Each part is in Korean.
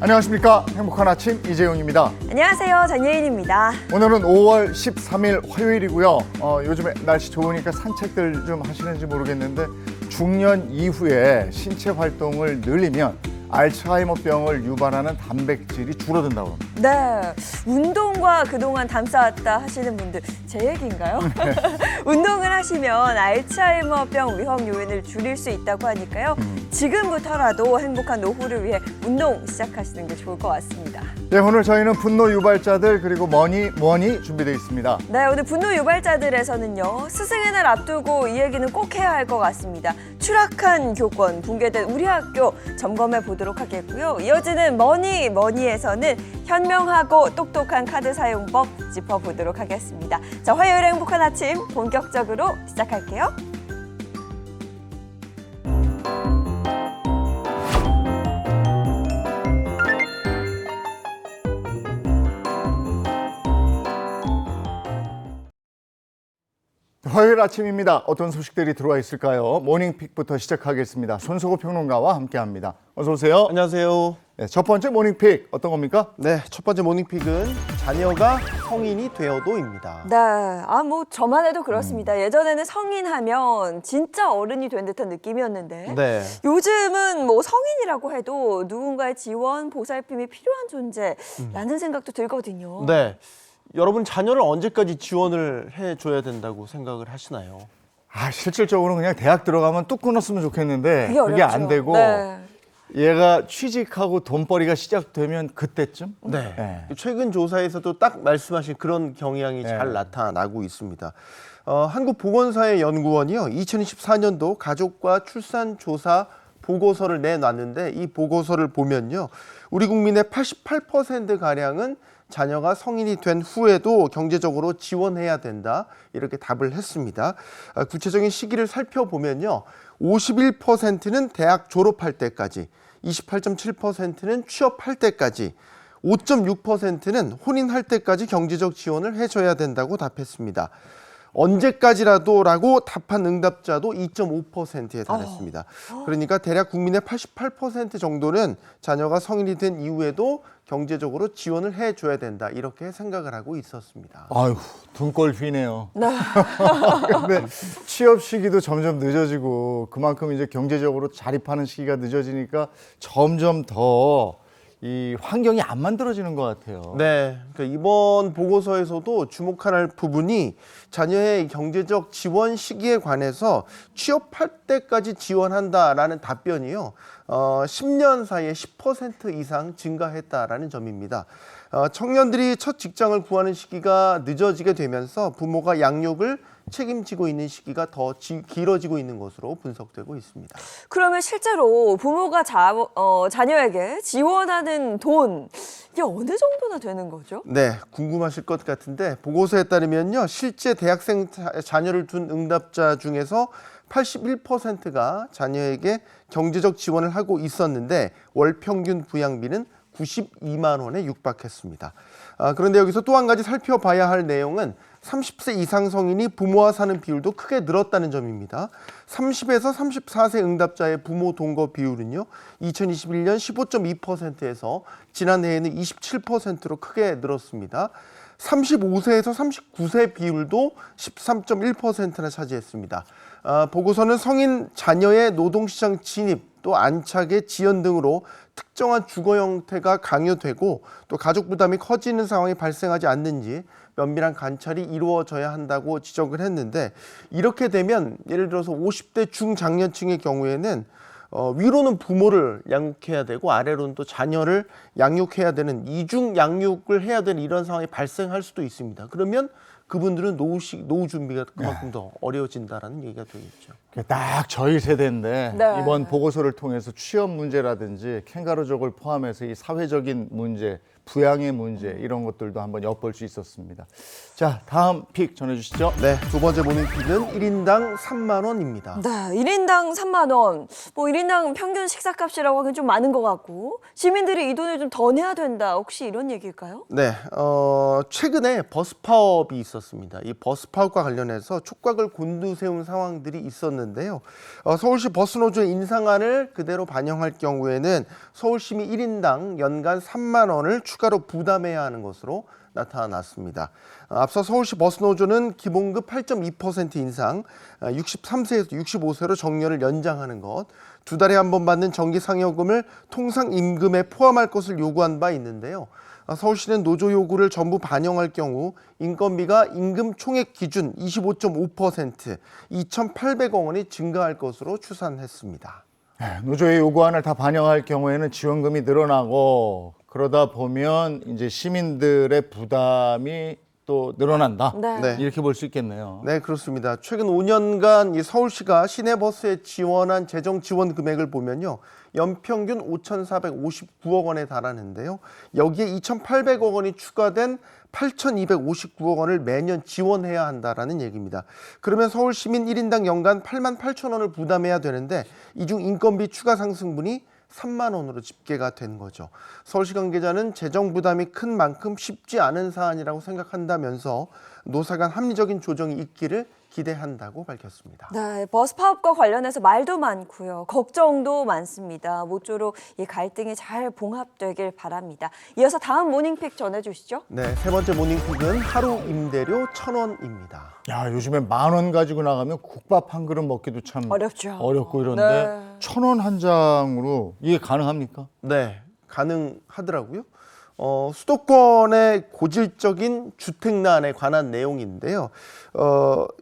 안녕하십니까. 행복한 아침 이재용입니다. 안녕하세요. 장예인입니다. 오늘은 5월 13일 화요일이고요. 요즘에 날씨 좋으니까 산책들 좀 하시는지 모르겠는데 중년 이후에 신체 활동을 늘리면 알츠하이머병을 유발하는 단백질이 줄어든다고 합니다. 네, 운동과 그동안 담쌓았다 하시는 분들 제 얘기인가요? 운동을 하시면 알츠하이머병 위험 요인을 줄일 수 있다고 하니까요. 지금부터라도 행복한 노후를 위해 운동 시작하시는 게 좋을 것 같습니다. 네, 오늘 저희는 분노 유발자들 그리고 뭐니 준비되어 있습니다. 네, 오늘 분노 유발자들에서는요. 스승의 날 앞두고 이 얘기는 꼭 해야 할 것 같습니다. 추락한 교권, 붕괴된 우리 학교 점검해 보도록 하겠고요. 이어지는 뭐니에서는 현명하고 똑똑한 카드 사용법 짚어보도록 하겠습니다. 자, 화요일 행복한 아침 본격적으로 시작할게요. 화요일 아침입니다. 어떤 소식들이 들어와 있을까요? 모닝픽부터 시작하겠습니다. 손석구 평론가와 함께합니다. 어서 오세요. 안녕하세요. 네, 첫 번째 모닝픽 어떤 겁니까? 네, 첫 번째 모닝픽은 자녀가 성인이 되어도입니다. 네, 저만 해도 그렇습니다. 예전에는 성인하면 진짜 어른이 된 듯한 느낌이었는데 네. 요즘은 성인이라고 해도 누군가의 지원, 보살핌이 필요한 존재라는 생각도 들거든요. 네. 여러분 자녀를 언제까지 지원을 해줘야 된다고 생각을 하시나요? 실질적으로 그냥 대학 들어가면 뚝 끊었으면 좋겠는데 그게 안 되고 네. 얘가 취직하고 돈벌이가 시작되면 그때쯤? 네. 네. 최근 조사에서도 딱 말씀하신 그런 경향이 잘 나타나고 있습니다. 한국보건사회연구원이요, 2024년도 가족과 출산조사 보고서를 내놨는데 이 보고서를 보면요, 우리 국민의 88%가량은 자녀가 성인이 된 후에도 경제적으로 지원해야 된다, 이렇게 답을 했습니다. 구체적인 시기를 살펴보면요, 51%는 대학 졸업할 때까지, 28.7%는 취업할 때까지, 5.6%는 혼인할 때까지 경제적 지원을 해줘야 된다고 답했습니다. 언제까지라도라고 답한 응답자도 2.5%에 달했습니다. 그러니까 대략 국민의 88% 정도는 자녀가 성인이 된 이후에도 경제적으로 지원을 해줘야 된다, 이렇게 생각을 하고 있었습니다. 아유, 등골 휘네요. 네. 근데 취업 시기도 점점 늦어지고 그만큼 이제 경제적으로 자립하는 시기가 늦어지니까 점점 더 이 환경이 안 만들어지는 것 같아요. 네, 그러니까 이번 보고서에서도 주목할 부분이 자녀의 경제적 지원 시기에 관해서 취업할 때까지 지원한다라는 답변이요, 10년 사이에 10% 이상 증가했다라는 점입니다. 청년들이 첫 직장을 구하는 시기가 늦어지게 되면서 부모가 양육을 책임지고 있는 시기가 더 길어지고 있는 것으로 분석되고 있습니다. 그러면 실제로 부모가 자녀에게 지원하는 돈, 이게 어느 정도나 되는 거죠? 네, 궁금하실 것 같은데 보고서에 따르면요, 실제 대학생 자녀를 둔 응답자 중에서 81%가 자녀에게 경제적 지원을 하고 있었는데 월 평균 부양비는 92만 원에 육박했습니다. 그런데 여기서 또 한 가지 살펴봐야 할 내용은 30세 이상 성인이 부모와 사는 비율도 크게 늘었다는 점입니다. 30에서 34세 응답자의 부모 동거 비율은요, 2021년 15.2%에서 지난해에는 27%로 크게 늘었습니다. 35세에서 39세 비율도 13.1%나 차지했습니다. 보고서는 성인 자녀의 노동시장 진입, 또 안착의 지연 등으로 특정한 주거 형태가 강요되고 또 가족 부담이 커지는 상황이 발생하지 않는지 면밀한 관찰이 이루어져야 한다고 지적을 했는데, 이렇게 되면 예를 들어서 50대 중장년층의 경우에는 위로는 부모를 양육해야 되고 아래로는 또 자녀를 양육해야 되는 이중 양육을 해야 되는 이런 상황이 발생할 수도 있습니다. 그러면 그분들은 노후 준비가 그만큼 더 어려워진다라는 얘기가 되겠죠. 딱 저희 세대인데 네. 이번 보고서를 통해서 취업 문제라든지 캥거루족을 포함해서 이 사회적인 문제, 부양의 문제 이런 것들도 한번 엿볼 수 있었습니다. 자, 다음 픽 전해주시죠. 네, 두 번째 모닝픽은 1인당 3만 원입니다. 네, 1인당 3만 원. 뭐 1인당 평균 식사값이라고 하긴 좀 많은 것 같고 시민들이 이 돈을 좀 더 내야 된다. 혹시 이런 얘기일까요? 네, 최근에 버스 파업이 있었습니다. 이 버스 파업과 관련해서 촉각을 곤두세운 상황들이 있었는데요. 서울시 버스노조의 인상안을 그대로 반영할 경우에는 서울시민 1인당 연간 3만 원을 추가로 부담해야 하는 것으로 나타났습니다. 앞서 서울시 버스노조는 기본급 8.2% 인상, 63세에서 65세로 정년을 연장하는 것, 두 달에 한 번 받는 정기 상여금을 통상 임금에 포함할 것을 요구한 바 있는데요. 서울시는 노조 요구를 전부 반영할 경우 인건비가 임금 총액 기준 25.5%, 2,800억 원이 증가할 것으로 추산했습니다. 노조의 요구안을 다 반영할 경우에는 지원금이 늘어나고 그러다 보면 이제 시민들의 부담이 또 늘어난다. 네. 이렇게 볼 수 있겠네요. 네, 그렇습니다. 최근 5년간 이 서울시가 시내버스에 지원한 재정 지원 금액을 보면요. 연평균 5,459억 원에 달하는데요. 여기에 2,800억 원이 추가된 8,259억 원을 매년 지원해야 한다라는 얘기입니다. 그러면 서울 시민 1인당 연간 8만 8천 원을 부담해야 되는데 이 중 인건비 추가 상승분이 3만 원으로 집계가 된 거죠. 서울시 관계자는 재정 부담이 큰 만큼 쉽지 않은 사안이라고 생각한다면서 노사 간 합리적인 조정이 있기를 기대한다고 밝혔습니다. 네, 버스 파업과 관련해서 말도 많고요. 걱정도 많습니다. 모쪼록 이 갈등이 잘 봉합되길 바랍니다. 이어서 다음 모닝픽 전해주시죠. 네, 세 번째 모닝픽은 하루 임대료 1,000원입니다. 야, 요즘에 10,000원 가지고 나가면 국밥 한 그릇 먹기도 참 어렵죠. 어렵고 이런데 네. 1,000원 한 장으로 이게 가능합니까? 네, 가능하더라고요. 수도권의 고질적인 주택난에 관한 내용인데요.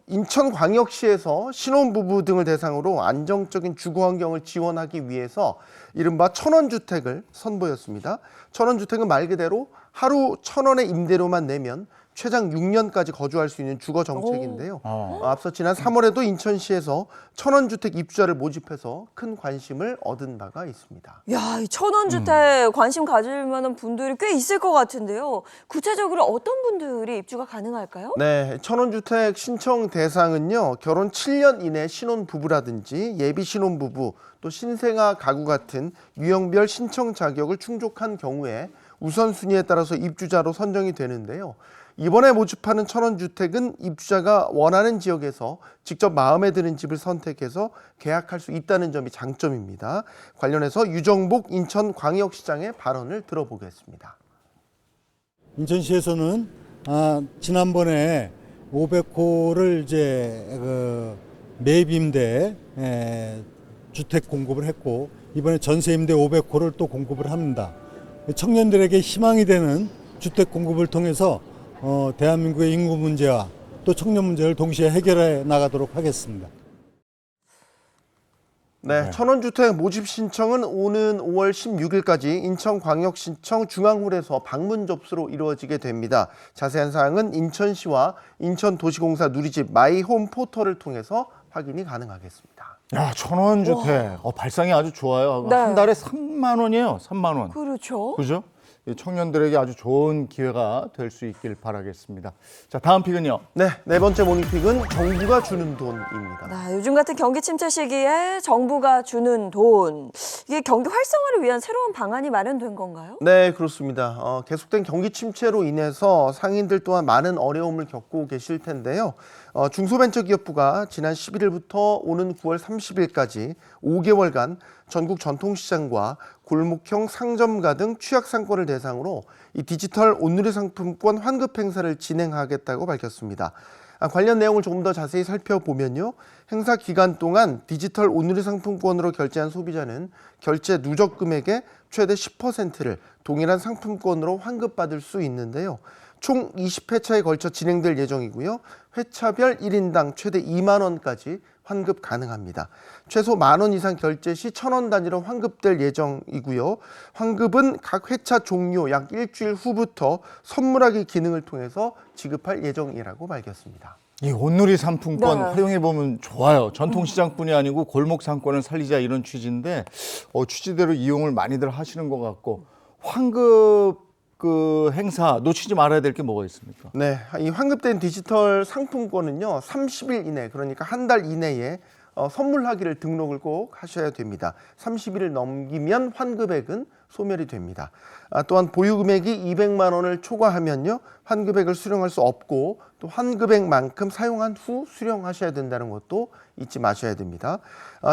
인천광역시에서 신혼부부 등을 대상으로 안정적인 주거 환경을 지원하기 위해서 이른바 1,000원 주택을 선보였습니다. 1,000원 주택은 말 그대로 하루 1,000원의 임대료만 내면 최장 6년까지 거주할 수 있는 주거 정책인데요. 앞서 지난 3월에도 인천시에서 1,000원 주택 입주자를 모집해서 큰 관심을 얻은 바가 있습니다. 야, 이 1,000원 주택 관심 가질 만한 분들이 꽤 있을 것 같은데요. 구체적으로 어떤 분들이 입주가 가능할까요? 네, 1,000원 주택 신청 대상은요. 결혼 7년 이내 신혼부부라든지 예비 신혼부부, 또 신생아 가구 같은 유형별 신청 자격을 충족한 경우에 우선순위에 따라서 입주자로 선정이 되는데요. 이번에 모집하는 1,000원 주택은 입주자가 원하는 지역에서 직접 마음에 드는 집을 선택해서 계약할 수 있다는 점이 장점입니다. 관련해서 유정복 인천광역시장의 발언을 들어보겠습니다. 인천시에서는 지난번에 500호를 이제 매입 임대 주택 공급을 했고 이번에 전세 임대 500호를 또 공급을 합니다. 청년들에게 희망이 되는 주택 공급을 통해서 대한민국의 인구 문제와 또 청년 문제를 동시에 해결해 나가도록 하겠습니다. 네, 1,000원 주택 모집 신청은 오는 5월 16일까지 인천광역시청 중앙홀에서 방문 접수로 이루어지게 됩니다. 자세한 사항은 인천시와 인천도시공사 누리집 마이홈 포털을 통해서 확인이 가능하겠습니다. 야, 1,000원 주택. 발상이 아주 좋아요. 네. 한 달에 3만 원이에요. 3만 원. 그렇죠. 그죠? 이 청년들에게 아주 좋은 기회가 될 수 있길 바라겠습니다. 자, 다음 픽은요. 네, 네 번째 모닝픽은 정부가 주는 돈입니다. 요즘 같은 경기 침체 시기에 정부가 주는 돈, 이게 경기 활성화를 위한 새로운 방안이 마련된 건가요? 네, 그렇습니다. 계속된 경기 침체로 인해서 상인들 또한 많은 어려움을 겪고 계실 텐데요. 중소벤처기업부가 지난 11일부터 오는 9월 30일까지 5개월간 전국 전통시장과 골목형 상점가 등 취약상권을 대상으로 이 디지털 온누리 상품권 환급 행사를 진행하겠다고 밝혔습니다. 관련 내용을 조금 더 자세히 살펴보면요. 행사 기간 동안 디지털 온누리 상품권으로 결제한 소비자는 결제 누적 금액의 최대 10%를 동일한 상품권으로 환급받을 수 있는데요. 총 20회차에 걸쳐 진행될 예정이고요. 회차별 1인당 최대 2만 원까지 환급 가능합니다. 최소 10,000원 이상 결제 시 1,000원 단위로 환급될 예정이고요. 환급은 각 회차 종료 약 일주일 후부터 선물하기 기능을 통해서 지급할 예정이라고 밝혔습니다. 이 온누리 상품권 네. 활용해 보면 좋아요. 전통시장뿐이 아니고 골목 상권을 살리자 이런 취지인데 취지대로 이용을 많이들 하시는 것 같고 환급 그 행사 놓치지 말아야 될 게 뭐가 있습니까? 네, 이 환급된 디지털 상품권은요 30일 이내, 그러니까 한 달 이내에 선물하기를 등록을 꼭 하셔야 됩니다. 30일을 넘기면 환급액은 소멸이 됩니다. 또한 보유금액이 200만 원을 초과하면요 환급액을 수령할 수 없고, 또 환급액만큼 사용한 후 수령하셔야 된다는 것도 잊지 마셔야 됩니다.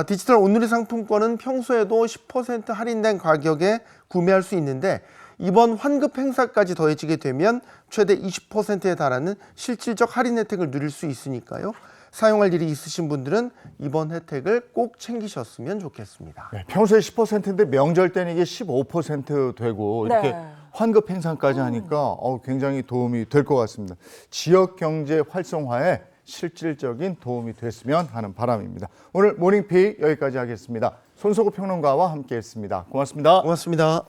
디지털 온누리 상품권은 평소에도 10% 할인된 가격에 구매할 수 있는데, 이번 환급 행사까지 더해지게 되면 최대 20%에 달하는 실질적 할인 혜택을 누릴 수 있으니까요. 사용할 일이 있으신 분들은 이번 혜택을 꼭 챙기셨으면 좋겠습니다. 네, 평소에 10%인데 명절 때는 이게 15% 되고 이렇게 네. 환급 행사까지 하니까 굉장히 도움이 될 것 같습니다. 지역 경제 활성화에 실질적인 도움이 됐으면 하는 바람입니다. 오늘 모닝픽 여기까지 하겠습니다. 손석구 평론가와 함께했습니다. 고맙습니다. 고맙습니다.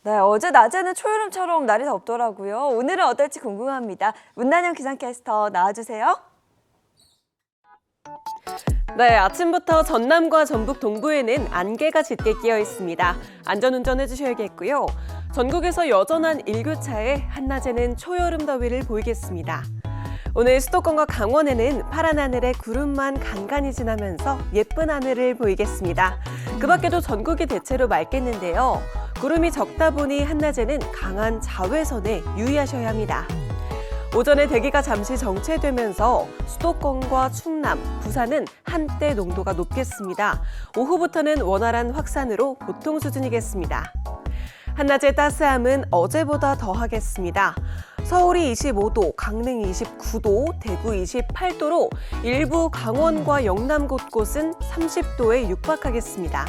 네, 어제 낮에는 초여름처럼 날이 덥더라고요. 오늘은 어떨지 궁금합니다. 문난영 기상캐스터 나와주세요. 네, 아침부터 전남과 전북 동부에는 안개가 짙게 끼어 있습니다. 안전운전 해주셔야겠고요. 전국에서 여전한 일교차에 한낮에는 초여름 더위를 보이겠습니다. 오늘 수도권과 강원에는 파란 하늘에 구름만 간간히 지나면서 예쁜 하늘을 보이겠습니다. 그 밖에도 전국이 대체로 맑겠는데요. 구름이 적다 보니 한낮에는 강한 자외선에 유의하셔야 합니다. 오전에 대기가 잠시 정체되면서 수도권과 충남, 부산은 한때 농도가 높겠습니다. 오후부터는 원활한 확산으로 보통 수준이겠습니다. 한낮의 따스함은 어제보다 더하겠습니다. 서울이 25도, 강릉 29도, 대구 28도로 일부 강원과 영남 곳곳은 30도에 육박하겠습니다.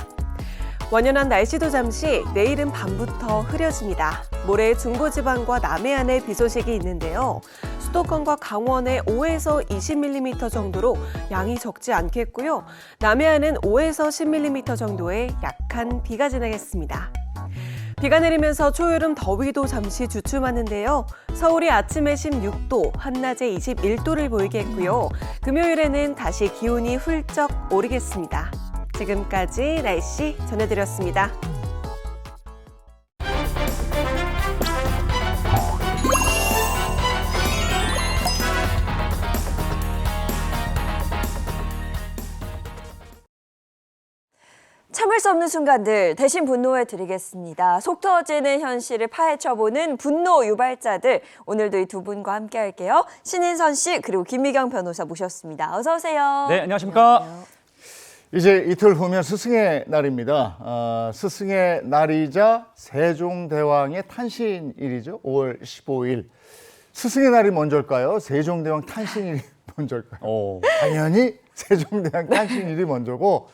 완연한 날씨도 잠시 내일은 밤부터 흐려집니다. 모레 중부지방과 남해안에 비 소식이 있는데요. 수도권과 강원에 5에서 20mm 정도로 양이 적지 않겠고요. 남해안은 5에서 10mm 정도의 약한 비가 지나겠습니다. 비가 내리면서 초여름 더위도 잠시 주춤하는데요. 서울이 아침에 16도, 한낮에 21도를 보이겠고요. 금요일에는 다시 기온이 훌쩍 오르겠습니다. 지금까지 날씨 전해드렸습니다. 참을 수 없는 순간들 대신 분노해 드리겠습니다. 속 터지는 현실을 파헤쳐보는 분노 유발자들. 오늘도 이 두 분과 함께 할게요. 신인선 씨 그리고 김미경 변호사 모셨습니다. 어서 오세요. 네, 안녕하십니까? 안녕하세요. 이제 이틀 후면 스승의 날입니다. 스승의 날이자 세종대왕의 탄신일이죠. 5월 15일. 스승의 날이 먼저일까요? 세종대왕 탄신일이 먼저일까요? 당연히 세종대왕 탄신일이 먼저고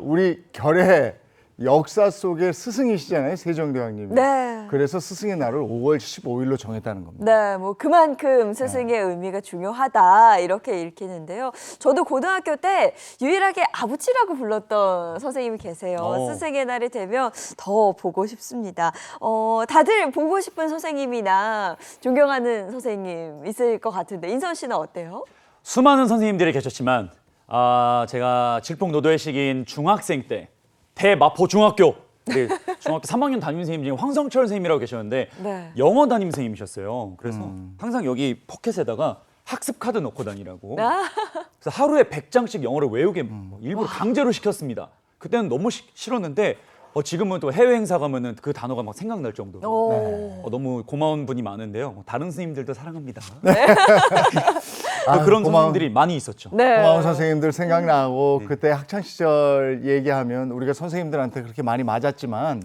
우리 결의 역사 속의 스승이시잖아요, 세종대왕님이. 네. 그래서 스승의 날을 5월 15일로 정했다는 겁니다. 네, 뭐 그만큼 스승의 의미가 중요하다 이렇게 읽히는데요. 저도 고등학교 때 유일하게 아버지라고 불렀던 선생님이 계세요. 스승의 날이 되면 더 보고 싶습니다. 다들 보고 싶은 선생님이나 존경하는 선생님 있을 것 같은데 인선 씨는 어때요? 수많은 선생님들이 계셨지만 제가 질풍노도의 시기인 중학생 때 대마포 중학교 중학교 3학년 담임 선생님 중에 황성철 선생님이라고 계셨는데 네. 영어 담임 선생님이셨어요. 그래서 항상 여기 포켓에다가 학습 카드 넣고 다니라고. 그래서 하루에 100장씩 영어를 외우게 일부러 강제로 시켰습니다. 그때는 너무 싫었는데 지금은 또 해외 행사 가면은 그 단어가 막 생각날 정도로 너무 고마운 분이 많은데요. 다른 선생님들도 사랑합니다. 그런 선생님들이 많이 있었죠. 네. 고마운 선생님들 생각나고 그때 학창 시절 얘기하면 우리가 선생님들한테 그렇게 많이 맞았지만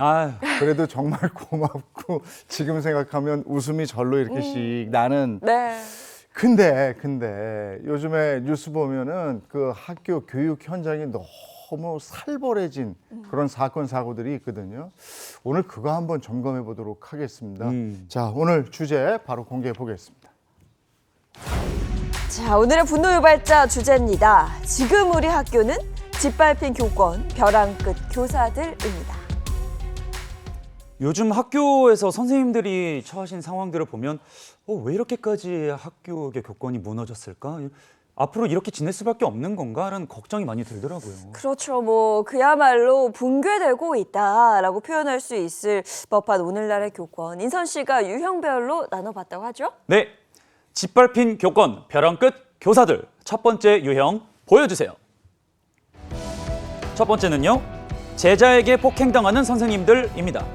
그래도 정말 고맙고 지금 생각하면 웃음이 절로 이렇게씩 나는. 네. 근데 요즘에 뉴스 보면은 그 학교 교육 현장이 너무 살벌해진 그런 사건 사고들이 있거든요. 오늘 그거 한번 점검해 보도록 하겠습니다. 자, 오늘 주제 바로 공개해 보겠습니다. 자, 오늘의 분노 유발자 주제입니다. 지금 우리 학교는 짓밟힌 교권, 벼랑 끝 교사들입니다. 요즘 학교에서 선생님들이 처하신 상황들을 보면 왜 이렇게까지 학교의 교권이 무너졌을까? 앞으로 이렇게 지낼 수밖에 없는 건가라는 걱정이 많이 들더라고요. 그렇죠. 뭐 그야말로 붕괴되고 있다라고 표현할 수 있을 법한 오늘날의 교권. 인선 씨가 유형별로 나눠봤다고 하죠? 네, 짓밟힌 교권, 벼랑 끝 교사들. 첫 번째 유형 보여주세요. 첫 번째는요, 제자에게 폭행당하는 선생님들입니다.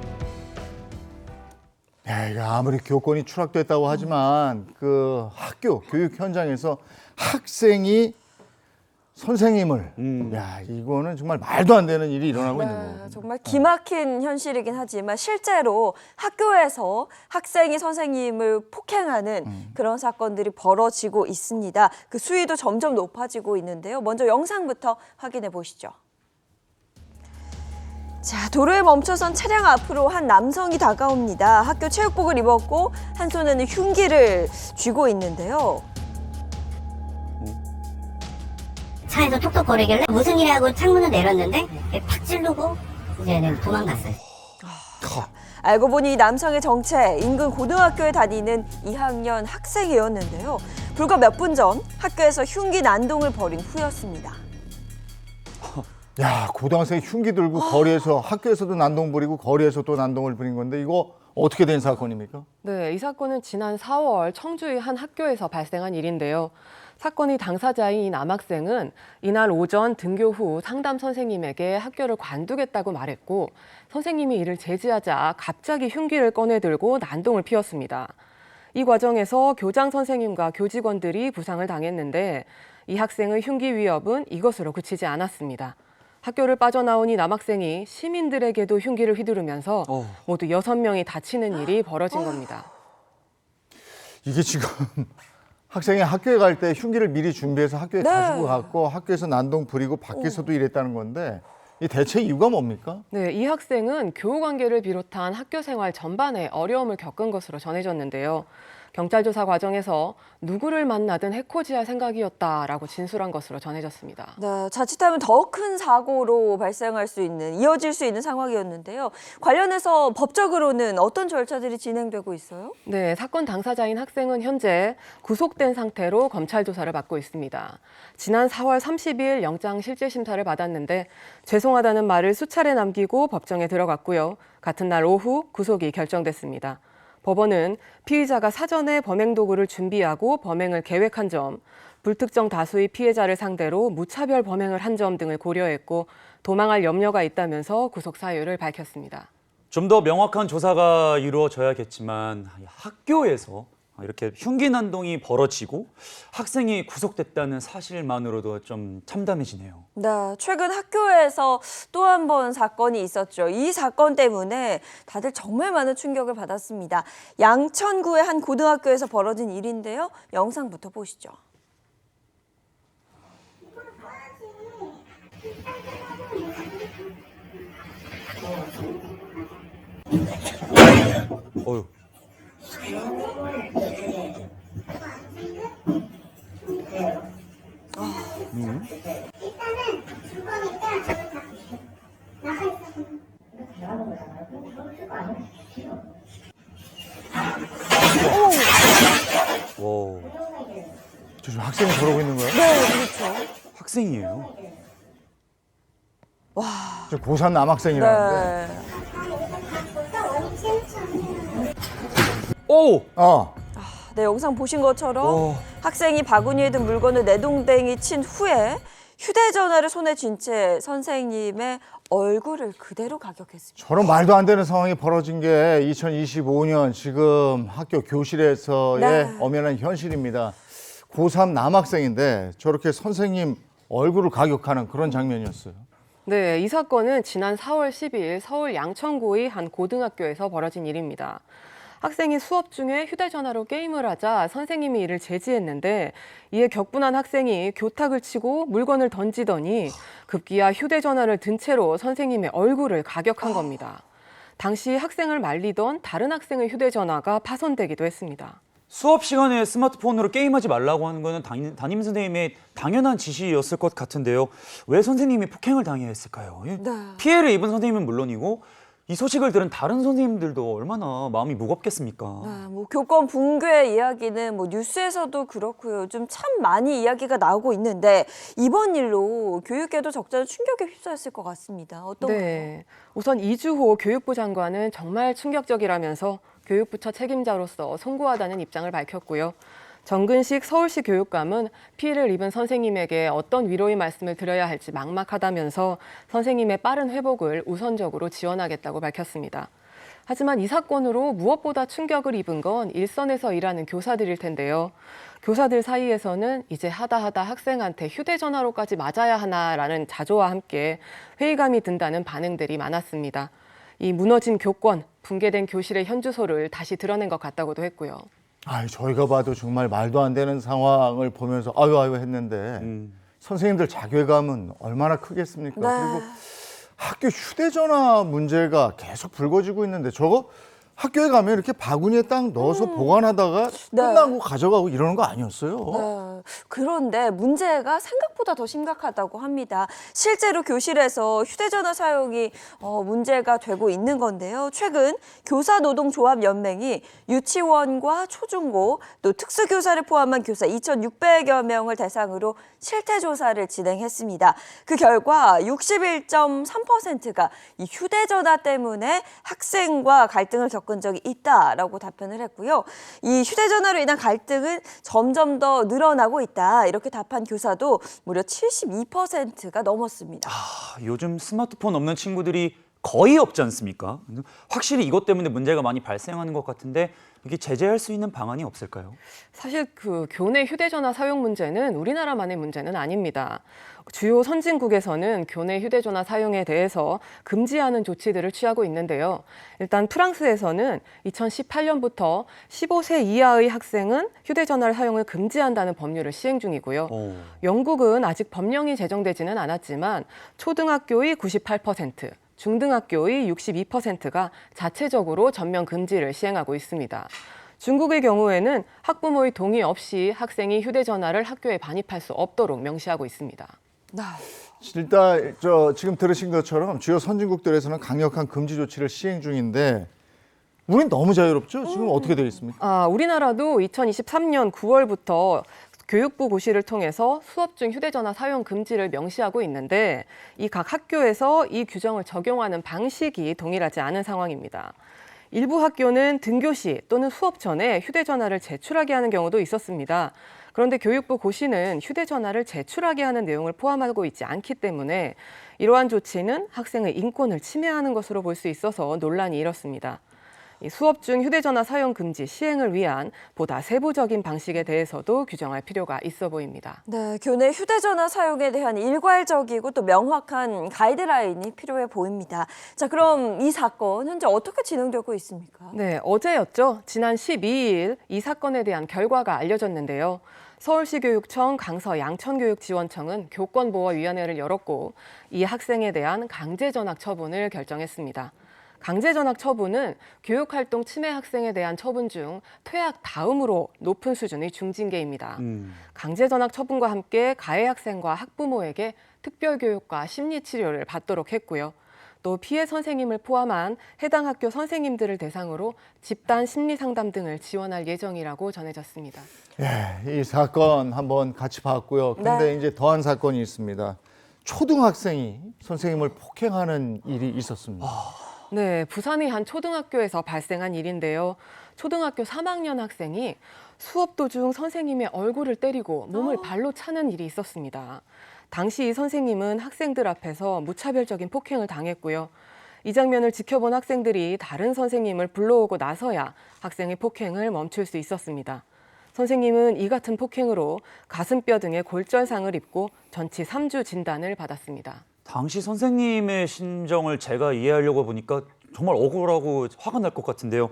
야, 이거 아무리 교권이 추락됐다고 하지만 그 학교 교육 현장에서 학생이 선생님을 야, 이거는 정말 말도 안 되는 일이 일어나고 있는 거거든요. 정말 기막힌 현실이긴 하지만 실제로 학교에서 학생이 선생님을 폭행하는 그런 사건들이 벌어지고 있습니다. 그 수위도 점점 높아지고 있는데요. 먼저 영상부터 확인해 보시죠. 자, 도로에 멈춰선 차량 앞으로 한 남성이 다가옵니다. 학교 체육복을 입었고 한 손에는 흉기를 쥐고 있는데요. 차에서 톡톡거리길래 무슨 일이라고 창문을 내렸는데 팍 찌르고 이제는 도망갔어요. 알고 보니 이 남성의 정체, 인근 고등학교에 다니는 2학년 학생이었는데요. 불과 몇 분 전 학교에서 흉기 난동을 벌인 후였습니다. 야, 고등학생이 흉기 들고 거리에서 학교에서도 난동 부리고 거리에서 또 난동을 부린 건데 이거 어떻게 된 사건입니까? 네, 이 사건은 지난 4월 청주의 한 학교에서 발생한 일인데요. 사건의 당사자인 이 남학생은 이날 오전 등교 후 상담 선생님에게 학교를 관두겠다고 말했고 선생님이 이를 제지하자 갑자기 흉기를 꺼내 들고 난동을 피웠습니다. 이 과정에서 교장 선생님과 교직원들이 부상을 당했는데 이 학생의 흉기 위협은 이것으로 그치지 않았습니다. 학교를 빠져나온 이 남학생이 시민들에게도 흉기를 휘두르면서 모두 6명이 다치는 일이 벌어진 겁니다. 이게 지금 학생이 학교에 갈 때 흉기를 미리 준비해서 학교에 가지고 갔고 학교에서 난동 부리고 밖에서도 이랬다는 건데 이 대체 이유가 뭡니까? 네, 이 학생은 교우 관계를 비롯한 학교 생활 전반에 어려움을 겪은 것으로 전해졌는데요. 경찰 조사 과정에서 누구를 만나든 해코지할 생각이었다라고 진술한 것으로 전해졌습니다. 네, 자칫하면 더 큰 사고로 발생할 수 있는, 이어질 수 있는 상황이었는데요. 관련해서 법적으로는 어떤 절차들이 진행되고 있어요? 네, 사건 당사자인 학생은 현재 구속된 상태로 검찰 조사를 받고 있습니다. 지난 4월 30일 영장 실질 심사를 받았는데 죄송하다는 말을 수차례 남기고 법정에 들어갔고요. 같은 날 오후 구속이 결정됐습니다. 법원은 피의자가 사전에 범행 도구를 준비하고 범행을 계획한 점, 불특정 다수의 피해자를 상대로 무차별 범행을 한 점 등을 고려했고 도망할 염려가 있다면서 구속 사유를 밝혔습니다. 좀 더 명확한 조사가 이루어져야겠지만 학교에서 이렇게 흉기 난동이 벌어지고 학생이 구속됐다는 사실만으로도 좀 참담해지네요. 네, 최근 학교에서 또 한 번 사건이 있었죠. 이 사건 때문에 다들 정말 많은 충격을 받았습니다. 양천구의 한 고등학교에서 벌어진 일인데요. 영상부터 보시죠. 어휴. 와, 저 지금 학생이 저러고 있는 거예요? 네, 그렇죠. 학생이에요. 저 고3 남학생이라는데. 네. 오! 네, 영상 보신 것처럼 학생이 바구니에 든 물건을 내동댕이 친 후에 휴대전화를 손에 쥔 채 선생님의 얼굴을 그대로 가격했습니다. 저런 말도 안 되는 상황이 벌어진 게 2025년 지금 학교 교실에서의 네. 엄연한 현실입니다. 고3 남학생인데 저렇게 선생님 얼굴을 가격하는 그런 장면이었어요. 네, 이 사건은 지난 4월 10일 서울 양천구의 한 고등학교에서 벌어진 일입니다. 학생이 수업 중에 휴대전화로 게임을 하자 선생님이 이를 제지했는데 이에 격분한 학생이 교탁을 치고 물건을 던지더니 급기야 휴대전화를 든 채로 선생님의 얼굴을 가격한 겁니다. 당시 학생을 말리던 다른 학생의 휴대전화가 파손되기도 했습니다. 수업 시간에 스마트폰으로 게임하지 말라고 하는 거는 담임 선생님의 당연한 지시였을 것 같은데요. 왜 선생님이 폭행을 당해야 했을까요? 네. 피해를 입은 선생님은 물론이고 이 소식을 들은 다른 선생님들도 얼마나 마음이 무겁겠습니까? 뭐 교권 붕괴 이야기는 뭐 뉴스에서도 그렇고요. 요즘 참 많이 이야기가 나오고 있는데 이번 일로 교육계도 적잖은 충격에 휩싸였을 것 같습니다. 어떤가요? 네. 우선 이주호 교육부 장관은 정말 충격적이라면서 교육부처 책임자로서 송구하다는 입장을 밝혔고요. 정근식 서울시 교육감은 피해를 입은 선생님에게 어떤 위로의 말씀을 드려야 할지 막막하다면서 선생님의 빠른 회복을 우선적으로 지원하겠다고 밝혔습니다. 하지만 이 사건으로 무엇보다 충격을 입은 건 일선에서 일하는 교사들일 텐데요. 교사들 사이에서는 이제 하다 학생한테 휴대전화로까지 맞아야 하나라는 자조와 함께 회의감이 든다는 반응들이 많았습니다. 이 무너진 교권, 붕괴된 교실의 현주소를 다시 드러낸 것 같다고도 했고요. 저희가 봐도 정말 말도 안 되는 상황을 보면서 아유 했는데 선생님들 자괴감은 얼마나 크겠습니까? 네. 그리고 학교 휴대전화 문제가 계속 불거지고 있는데 저거 학교에 가면 이렇게 바구니에 딱 넣어서 보관하다가 네. 끝나고 가져가고 이러는 거 아니었어요? 네. 그런데 문제가 생각보다 더 심각하다고 합니다. 실제로 교실에서 휴대전화 사용이 문제가 되고 있는 건데요. 최근 교사노동조합연맹이 유치원과 초중고 또 특수교사를 포함한 교사 2,600여 명을 대상으로 실태조사를 진행했습니다. 그 결과 61.3%가 이 휴대전화 때문에 학생과 갈등을 겪은 적이 있다라고 답변을 했고요. 이 휴대전화로 인한 갈등은 점점 더 늘어나고 있다. 이렇게 답한 교사도 무려 72%가 넘었습니다. 요즘 스마트폰 없는 친구들이 거의 없지 않습니까? 확실히 이것 때문에 문제가 많이 발생하는 것 같은데 이게 제재할 수 있는 방안이 없을까요? 사실 그 교내 휴대전화 사용 문제는 우리나라만의 문제는 아닙니다. 주요 선진국에서는 교내 휴대전화 사용에 대해서 금지하는 조치들을 취하고 있는데요. 일단 프랑스에서는 2018년부터 15세 이하의 학생은 휴대전화를 사용을 금지한다는 법률을 시행 중이고요. 영국은 아직 법령이 제정되지는 않았지만 초등학교의 98%, 중등학교의 62%가 자체적으로 전면 금지를 시행하고 있습니다. 중국의 경우에는 학부모의 동의 없이 학생이 휴대전화를 학교에 반입할 수 없도록 명시하고 있습니다. 일단 지금 들으신 것처럼 주요 선진국들에서는 강력한 금지 조치를 시행 중인데 우린 너무 자유롭죠? 지금 어떻게 되어 있습니까? 우리나라도 2023년 9월부터 교육부 고시를 통해서 수업 중 휴대전화 사용 금지를 명시하고 있는데 이 각 학교에서 이 규정을 적용하는 방식이 동일하지 않은 상황입니다. 일부 학교는 등교시 또는 수업 전에 휴대전화를 제출하게 하는 경우도 있었습니다. 그런데 교육부 고시는 휴대전화를 제출하게 하는 내용을 포함하고 있지 않기 때문에 이러한 조치는 학생의 인권을 침해하는 것으로 볼 수 있어서 논란이 일었습니다. 수업 중 휴대전화 사용 금지 시행을 위한 보다 세부적인 방식에 대해서도 규정할 필요가 있어 보입니다. 네, 교내 휴대전화 사용에 대한 일괄적이고 또 명확한 가이드라인이 필요해 보입니다. 자, 그럼 이 사건 현재 어떻게 진행되고 있습니까? 네, 어제였죠. 지난 12일 이 사건에 대한 결과가 알려졌는데요. 서울시교육청 강서 양천교육지원청은 교권보호위원회를 열었고 이 학생에 대한 강제전학 처분을 결정했습니다. 강제전학 처분은 교육활동 침해 학생에 대한 처분 중 퇴학 다음으로 높은 수준의 중징계입니다. 강제전학 처분과 함께 가해 학생과 학부모에게 특별교육과 심리치료를 받도록 했고요. 또 피해 선생님을 포함한 해당 학교 선생님들을 대상으로 집단 심리상담 등을 지원할 예정이라고 전해졌습니다. 이 사건 한번 같이 봤고요. 근데 이제 더한 사건이 있습니다. 초등학생이 선생님을 폭행하는 일이 있었습니다. 네, 부산의 한 초등학교에서 발생한 일인데요. 초등학교 3학년 학생이 수업 도중 선생님의 얼굴을 때리고 몸을 발로 차는 일이 있었습니다. 당시 이 선생님은 학생들 앞에서 무차별적인 폭행을 당했고요. 이 장면을 지켜본 학생들이 다른 선생님을 불러오고 나서야 학생의 폭행을 멈출 수 있었습니다. 선생님은 이 같은 폭행으로 가슴뼈 등에 골절상을 입고 전치 3주 진단을 받았습니다. 당시 선생님의 심정을 제가 이해하려고 보니까 정말 억울하고 화가 날 것 같은데요.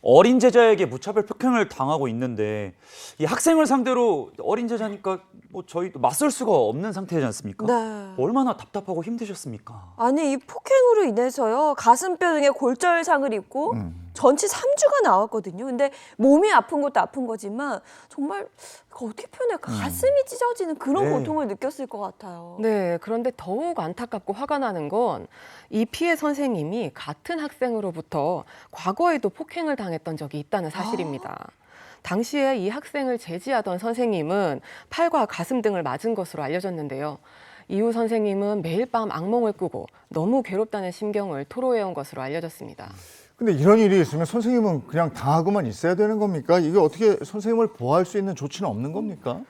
어린 제자에게 무차별 폭행을 당하고 있는데 이 학생을 상대로 어린 제자니까 뭐 저희도 맞설 수가 없는 상태지 않습니까? 네. 얼마나 답답하고 힘드셨습니까? 아니, 이 폭행으로 인해서요. 가슴뼈 등에 골절상을 입고 전치 3주가 나왔거든요. 근데 몸이 아픈 것도 아픈 거지만 정말 어떻게 표현할까? 가슴이 찢어지는 그런 네. 고통을 느꼈을 것 같아요. 네, 그런데 더욱 안타깝고 화가 나는 건 이 피해 선생님이 같은 학생으로부터 과거에도 폭행을 당했던 적이 있다는 사실입니다. 당시에 이 학생을 제지하던 선생님은 팔과 가슴 등을 맞은 것으로 알려졌는데요. 이후 선생님은 매일 밤 악몽을 꾸고 너무 괴롭다는 심경을 토로해온 것으로 알려졌습니다. 근데 이런 일이 있으면 선생님은 그냥 당하고만 있어야 되는 겁니까? 이게 어떻게 선생님을 보호할 수 있는 조치는 없는 겁니까?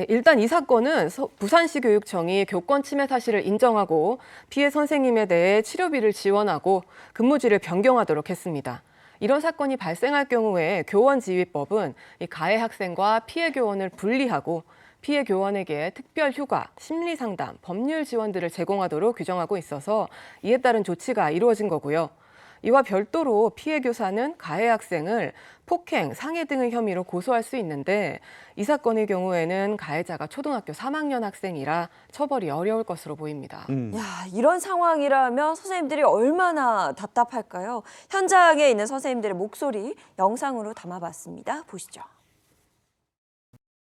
일단 이 사건은 부산시 교육청이 교권 침해 사실을 인정하고 피해 선생님에 대해 치료비를 지원하고 근무지를 변경하도록 했습니다. 이런 사건이 발생할 경우에 교원지휘법은 이 가해 학생과 피해 교원을 분리하고 피해 교원에게 특별 휴가, 심리 상담, 법률 지원들을 제공하도록 규정하고 있어서 이에 따른 조치가 이루어진 거고요. 이와 별도로 피해 교사는 가해 학생을 폭행, 상해 등의 혐의로 고소할 수 있는데 이 사건의 경우에는 가해자가 초등학교 3학년 학생이라 처벌이 어려울 것으로 보입니다. 야, 이런 상황이라면 선생님들이 얼마나 답답할까요? 현장에 있는 선생님들의 목소리 영상으로 담아봤습니다. 보시죠.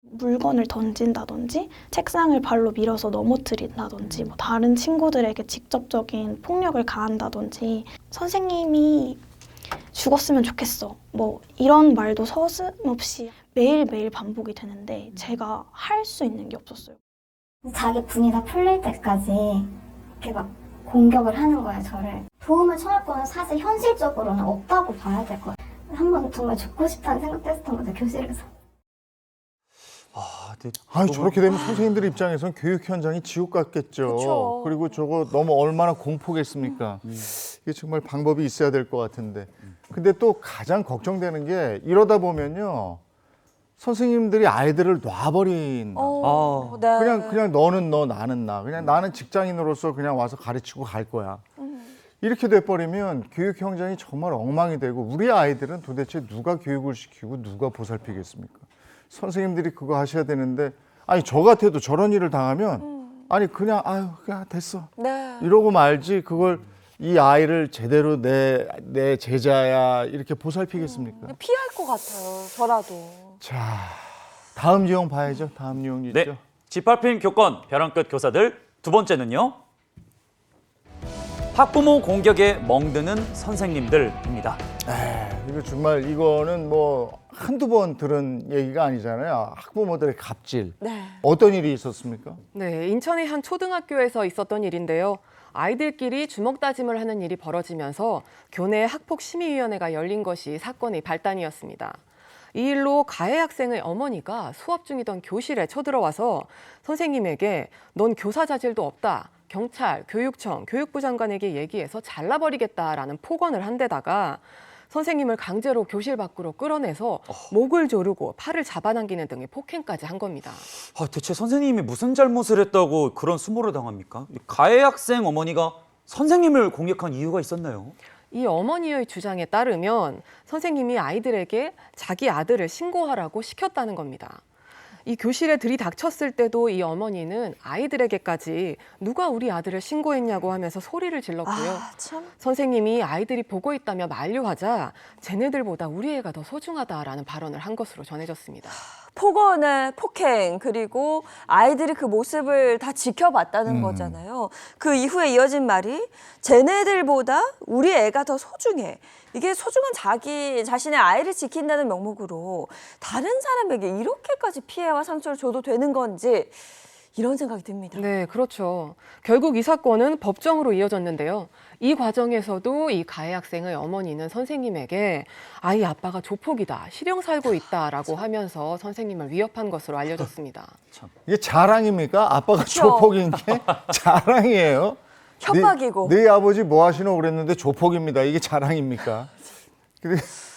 물건을 던진다든지 책상을 발로 밀어서 넘어뜨린다든지 뭐 다른 친구들에게 직접적인 폭력을 가한다든지 선생님이 죽었으면 좋겠어 뭐 이런 말도 서슴없이 매일매일 반복이 되는데 제가 할 수 있는 게 없었어요. 자기 분이 다 풀릴 때까지 이렇게 막 공격을 하는 거예요, 저를. 도움을 청할 거는 사실 현실적으로는 없다고 봐야 될 거예요. 한 번 정말 죽고 싶다는 생각도 했었던 거죠, 교실에서. 저렇게 되면 선생님들 입장에선 교육 현장이 지옥 같겠죠. 그쵸. 그리고 저거 너무 얼마나 공포겠습니까? 이게 정말 방법이 있어야 될 것 같은데. 근데 또 가장 걱정되는 게 이러다 보면요. 선생님들이 아이들을 놔버린다. 네. 그냥 너는 너, 나는 나. 그냥 나는 직장인으로서 그냥 와서 가르치고 갈 거야. 이렇게 돼버리면 교육 현장이 정말 엉망이 되고 우리 아이들은 도대체 누가 교육을 시키고 누가 보살피겠습니까? 선생님들이 그거 하셔야 되는데 아니 저 같아도 저런 일을 당하면 아니 그냥 아유 그냥 됐어 네. 이러고 말지 그걸 이 아이를 제대로 내 제자야 이렇게 보살피겠습니까? 피할 것 같아요. 저라도. 자 다음 유형 봐야죠. 다음 유형 있죠. 네, 짓밟힌 교권 벼랑 끝 교사들 두 번째는요. 학부모 공격에 멍드는 선생님들입니다. 이거 정말 이거는 뭐 한두 번 들은 얘기가 아니잖아요. 학부모들의 갑질. 네. 어떤 일이 있었습니까? 네, 인천의 한 초등학교에서 있었던 일인데요. 아이들끼리 주먹 다짐을 하는 일이 벌어지면서 교내 학폭심의위원회가 열린 것이 사건의 발단이었습니다. 이 일로 가해 학생의 어머니가 수업 중이던 교실에 쳐들어와서 선생님에게 넌 교사 자질도 없다. 경찰, 교육청, 교육부 장관에게 얘기해서 잘라버리겠다라는 폭언을 한 데다가 선생님을 강제로 교실 밖으로 끌어내서 목을 조르고 팔을 잡아당기는 등의 폭행까지 한 겁니다. 대체 선생님이 무슨 잘못을 했다고 그런 수모를 당합니까? 가해 학생 어머니가 선생님을 공격한 이유가 있었나요? 이 어머니의 주장에 따르면 선생님이 아이들에게 자기 아들을 신고하라고 시켰다는 겁니다. 이 교실에 들이닥쳤을 때도 이 어머니는 아이들에게까지 누가 우리 아들을 신고했냐고 하면서 소리를 질렀고요. 참. 선생님이 아이들이 보고 있다며 만류하자 쟤네들보다 우리 애가 더 소중하다라는 발언을 한 것으로 전해졌습니다. 폭언에 폭행 그리고 아이들이 그 모습을 다 지켜봤다는 거잖아요. 그 이후에 이어진 말이 쟤네들보다 우리 애가 더 소중해. 이게 소중한 자기 자신의 아이를 지킨다는 명목으로 다른 사람에게 이렇게까지 피해와 상처를 줘도 되는 건지 이런 생각이 듭니다. 네, 그렇죠. 결국 이 사건은 법정으로 이어졌는데요. 이 과정에서도 이 가해 학생의 어머니는 선생님에게 아이 아빠가 조폭이다, 실형 살고 있다라고 하면서 선생님을 위협한 것으로 알려졌습니다. 이게 자랑입니까? 아빠가 그쵸. 조폭인 게 자랑이에요? 협박이고. 네 아버지 뭐 하시노 그랬는데 조폭입니다. 이게 자랑입니까?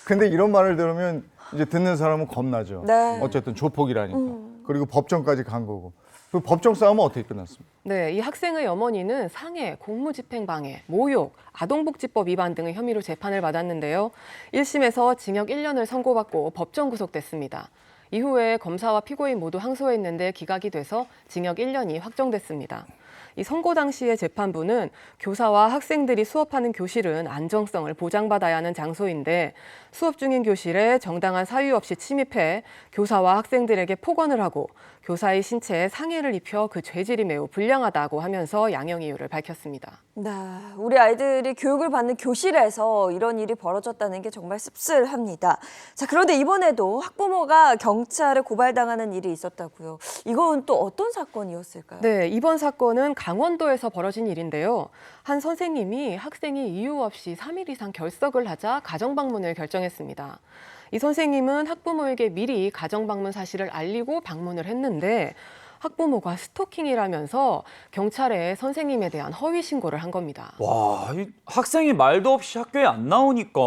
근데 이런 말을 들으면 이제 듣는 사람은 겁나죠. 네. 어쨌든 조폭이라니까. 그리고 법정까지 간 거고. 그 법정 싸움은 어떻게 끝났습니까? 네, 이 학생의 어머니는 상해, 공무집행방해, 모욕, 아동복지법 위반 등의 혐의로 재판을 받았는데요. 1심에서 징역 1년을 선고받고 법정 구속됐습니다. 이후에 검사와 피고인 모두 항소했는데 기각이 돼서 징역 1년이 확정됐습니다. 이 선고 당시의 재판부는 교사와 학생들이 수업하는 교실은 안정성을 보장받아야 하는 장소인데 수업 중인 교실에 정당한 사유 없이 침입해 교사와 학생들에게 폭언을 하고 교사의 신체에 상해를 입혀 그 죄질이 매우 불량하다고 하면서 양형 이유를 밝혔습니다. 네, 우리 아이들이 교육을 받는 교실에서 이런 일이 벌어졌다는 게 정말 씁쓸합니다. 자, 그런데 이번에도 학부모가 경찰에 고발당하는 일이 있었다고요. 이건 또 어떤 사건이었을까요? 네, 이번 사건은 강원도에서 벌어진 일인데요. 한 선생님이 학생이 이유 없이 3일 이상 결석을 하자 가정방문을 결정했습니다. 이 선생님은 학부모에게 미리 가정방문 사실을 알리고 방문을 했는데 학부모가 스토킹이라면서 경찰에 선생님에 대한 허위 신고를 한 겁니다. 와, 이 학생이 말도 없이 학교에 안 나오니까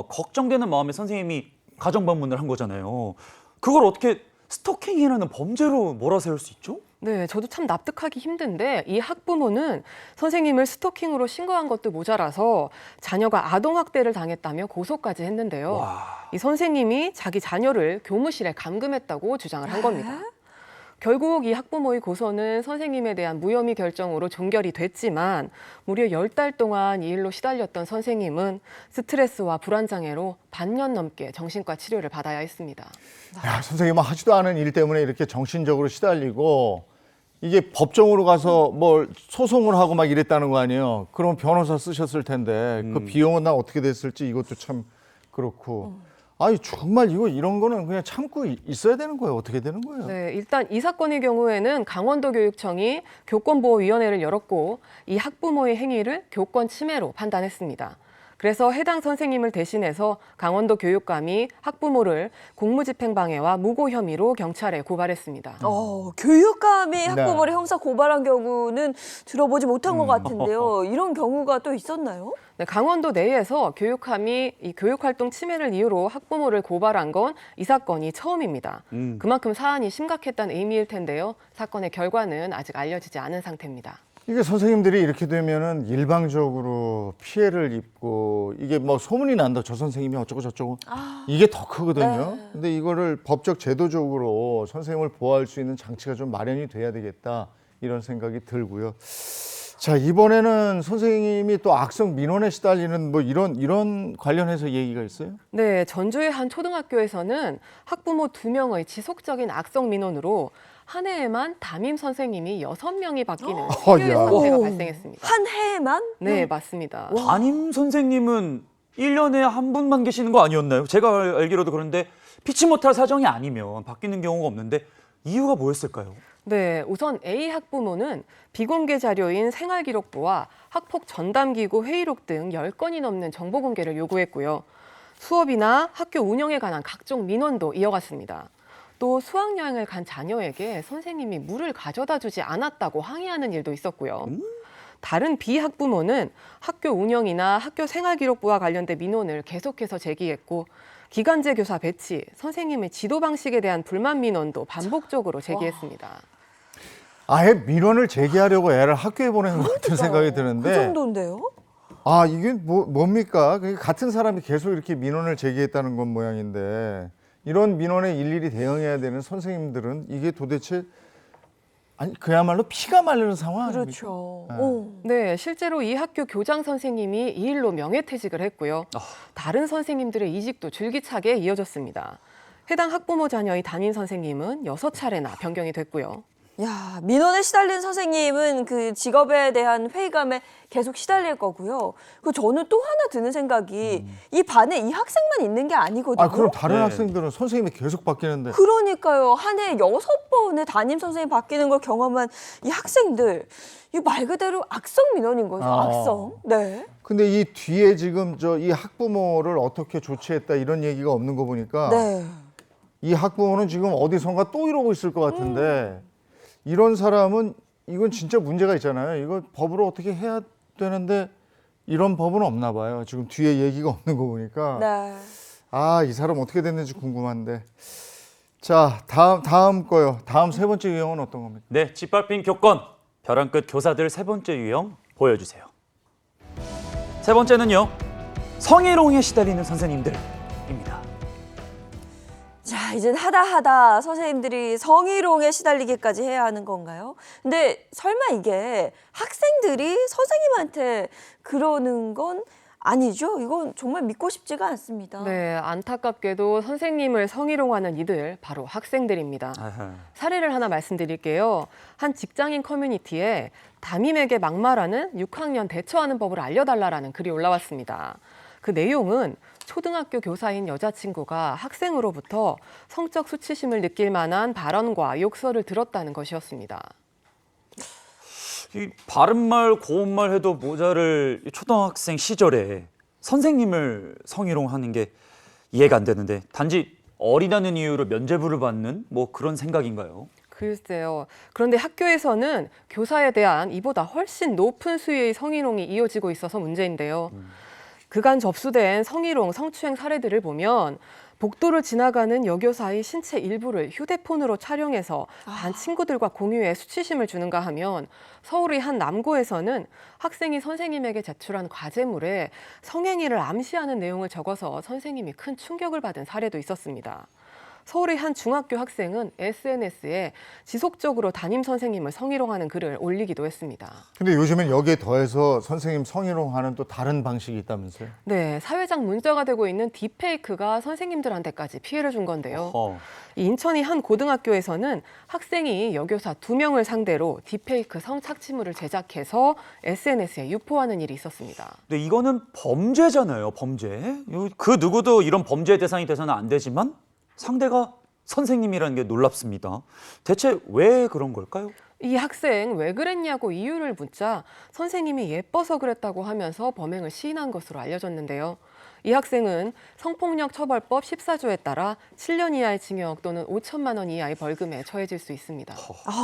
걱정되는 마음에 선생님이 가정방문을 한 거잖아요. 그걸 어떻게 스토킹이라는 범죄로 몰아세울 수 있죠? 네, 저도 참 납득하기 힘든데 이 학부모는 선생님을 스토킹으로 신고한 것도 모자라서 자녀가 아동학대를 당했다며 고소까지 했는데요. 와. 이 선생님이 자기 자녀를 교무실에 감금했다고 주장을 한 겁니다. 결국 이 학부모의 고소는 선생님에 대한 무혐의 결정으로 종결이 됐지만 무려 10달 동안 이 일로 시달렸던 선생님은 스트레스와 불안장애로 반년 넘게 정신과 치료를 받아야 했습니다. 야, 선생님은 하지도 않은 일 때문에 이렇게 정신적으로 시달리고 이게 법정으로 가서 뭘 소송을 하고 막 이랬다는 거 아니에요. 그럼 변호사 쓰셨을 텐데 그 비용은 나 어떻게 됐을지 이것도 참 그렇고. 아니 정말 이런 거는 그냥 참고 있어야 되는 거예요. 어떻게 되는 거예요? 네, 일단 이 사건의 경우에는 강원도교육청이 교권보호위원회를 열었고 이 학부모의 행위를 교권 침해로 판단했습니다. 그래서 해당 선생님을 대신해서 강원도 교육감이 학부모를 공무집행방해와 무고 혐의로 경찰에 고발했습니다. 교육감이 학부모를 형사 고발한 경우는 들어보지 못한 것 같은데요. 이런 경우가 또 있었나요? 네, 강원도 내에서 교육감이 이 교육활동 침해를 이유로 학부모를 고발한 건 이 사건이 처음입니다. 그만큼 사안이 심각했다는 의미일 텐데요. 사건의 결과는 아직 알려지지 않은 상태입니다. 이게 선생님들이 이렇게 되면은 일방적으로 피해를 입고 이게 뭐 소문이 난다. 저 선생님이 어쩌고 저쩌고 이게 더 크거든요. 근데 이거를 법적 제도적으로 선생님을 보호할 수 있는 장치가 좀 마련이 돼야 되겠다 이런 생각이 들고요. 자, 이번에는 선생님이 또 악성 민원에 시달리는 뭐 이런 관련해서 얘기가 있어요? 네, 전주의 한 초등학교에서는 학부모 2명의 지속적인 악성 민원으로 한 해에만 담임 선생님이 6명이 바뀌는 시류의 사태가 발생했습니다. 한 해에만? 네, 맞습니다. 담임 선생님은 1년에 한 분만 계시는 거 아니었나요? 제가 알기로도 그런데 피치 못할 사정이 아니면 바뀌는 경우가 없는데 이유가 뭐였을까요? 네, 우선 A 학부모는 비공개 자료인 생활기록부와 학폭 전담기구 회의록 등 10건이 넘는 정보 공개를 요구했고요. 수업이나 학교 운영에 관한 각종 민원도 이어갔습니다. 또 수학여행을 간 자녀에게 선생님이 물을 가져다 주지 않았다고 항의하는 일도 있었고요. 다른 B 학부모는 학교 운영이나 학교 생활기록부와 관련된 민원을 계속해서 제기했고 기간제 교사 배치, 선생님의 지도 방식에 대한 불만 민원도 반복적으로 제기했습니다. 아예 민원을 제기하려고 애를 학교에 보내는 것 같은 생각이 드는데 그 정도인데요? 아 이게 뭡니까? 같은 사람이 계속 이렇게 민원을 제기했다는 건 모양인데 이런 민원에 일일이 대응해야 되는 선생님들은 이게 도대체 아니 그야말로 피가 마르는 상황 아닙니까? 그렇죠. 네, 실제로 이 학교 교장 선생님이 이 일로 명예퇴직을 했고요. 다른 선생님들의 이직도 줄기차게 이어졌습니다. 해당 학부모 자녀의 담임 선생님은 6차례나 변경이 됐고요. 야, 민원에 시달린 선생님은 그 직업에 대한 회의감에 계속 시달릴 거고요. 그 저는 또 하나 드는 생각이 이 반에 이 학생만 있는 게 아니거든요. 아 그럼 다른 네. 학생들은 선생님이 계속 바뀌는데 그러니까요. 한 해 6번의 담임 선생님 바뀌는 걸 경험한 이 학생들, 이 말 그대로 악성 민원인 거죠. 악성. 네. 근데 이 뒤에 지금 이 학부모를 어떻게 조치했다 이런 얘기가 없는 거 보니까 네. 이 학부모는 지금 어디선가 또 이러고 있을 것 같은데 이런 사람은 이건 진짜 문제가 있잖아요. 이거 법으로 어떻게 해야 되는데 이런 법은 없나 봐요. 지금 뒤에 얘기가 없는 거 보니까 네. 아, 이 사람 어떻게 됐는지 궁금한데. 자, 다음 거요. 다음 세 번째 유형은 어떤 겁니까? 네, 짓밟힌 교권, 벼랑 끝 교사들 세 번째 유형 보여주세요. 세 번째는요, 성희롱에 시달리는 선생님들입니다. 자, 이젠 하다 선생님들이 성희롱에 시달리기까지 해야 하는 건가요? 근데 설마 이게 학생들이 선생님한테 그러는 건 아니죠? 이건 정말 믿고 싶지가 않습니다. 네, 안타깝게도 선생님을 성희롱하는 이들 바로 학생들입니다. 아하. 사례를 하나 말씀드릴게요. 한 직장인 커뮤니티에 담임에게 막말하는 6학년 대처하는 법을 알려달라라는 글이 올라왔습니다. 그 내용은 초등학교 교사인 여자친구가 학생으로부터 성적 수치심을 느낄 만한 발언과 욕설을 들었다는 것이었습니다. 이 바른말 고운말 해도 모자를 초등학생 시절에 선생님을 성희롱하는 게 이해가 안 되는데 단지 어리다는 이유로 면죄부를 받는 뭐 그런 생각인가요? 글쎄요. 그런데 학교에서는 교사에 대한 이보다 훨씬 높은 수위의 성희롱이 이어지고 있어서 문제인데요. 그간 접수된 성희롱, 성추행 사례들을 보면 복도를 지나가는 여교사의 신체 일부를 휴대폰으로 촬영해서 반 친구들과 공유해 수치심을 주는가 하면 서울의 한 남고에서는 학생이 선생님에게 제출한 과제물에 성행위를 암시하는 내용을 적어서 선생님이 큰 충격을 받은 사례도 있었습니다. 서울의 한 중학교 학생은 SNS에 지속적으로 담임 선생님을 성희롱하는 글을 올리기도 했습니다. 근데 요즘엔 여기에 더해서 선생님 성희롱하는 또 다른 방식이 있다면서요? 네, 사회적 문제가 되고 있는 딥페이크가 선생님들한테까지 피해를 준 건데요. 이 인천의 한 고등학교에서는 학생이 여교사 2명을 상대로 딥페이크 성착취물을 제작해서 SNS에 유포하는 일이 있었습니다. 근데 이거는 범죄잖아요, 범죄. 그 누구도 이런 범죄의 대상이 돼서는 안 되지만 상대가 선생님이라는 게 놀랍습니다. 대체 왜 그런 걸까요? 이 학생 왜 그랬냐고 이유를 묻자 선생님이 예뻐서 그랬다고 하면서 범행을 시인한 것으로 알려졌는데요. 이 학생은 성폭력 처벌법 14조에 따라 7년 이하의 징역 또는 5천만 원 이하의 벌금에 처해질 수 있습니다.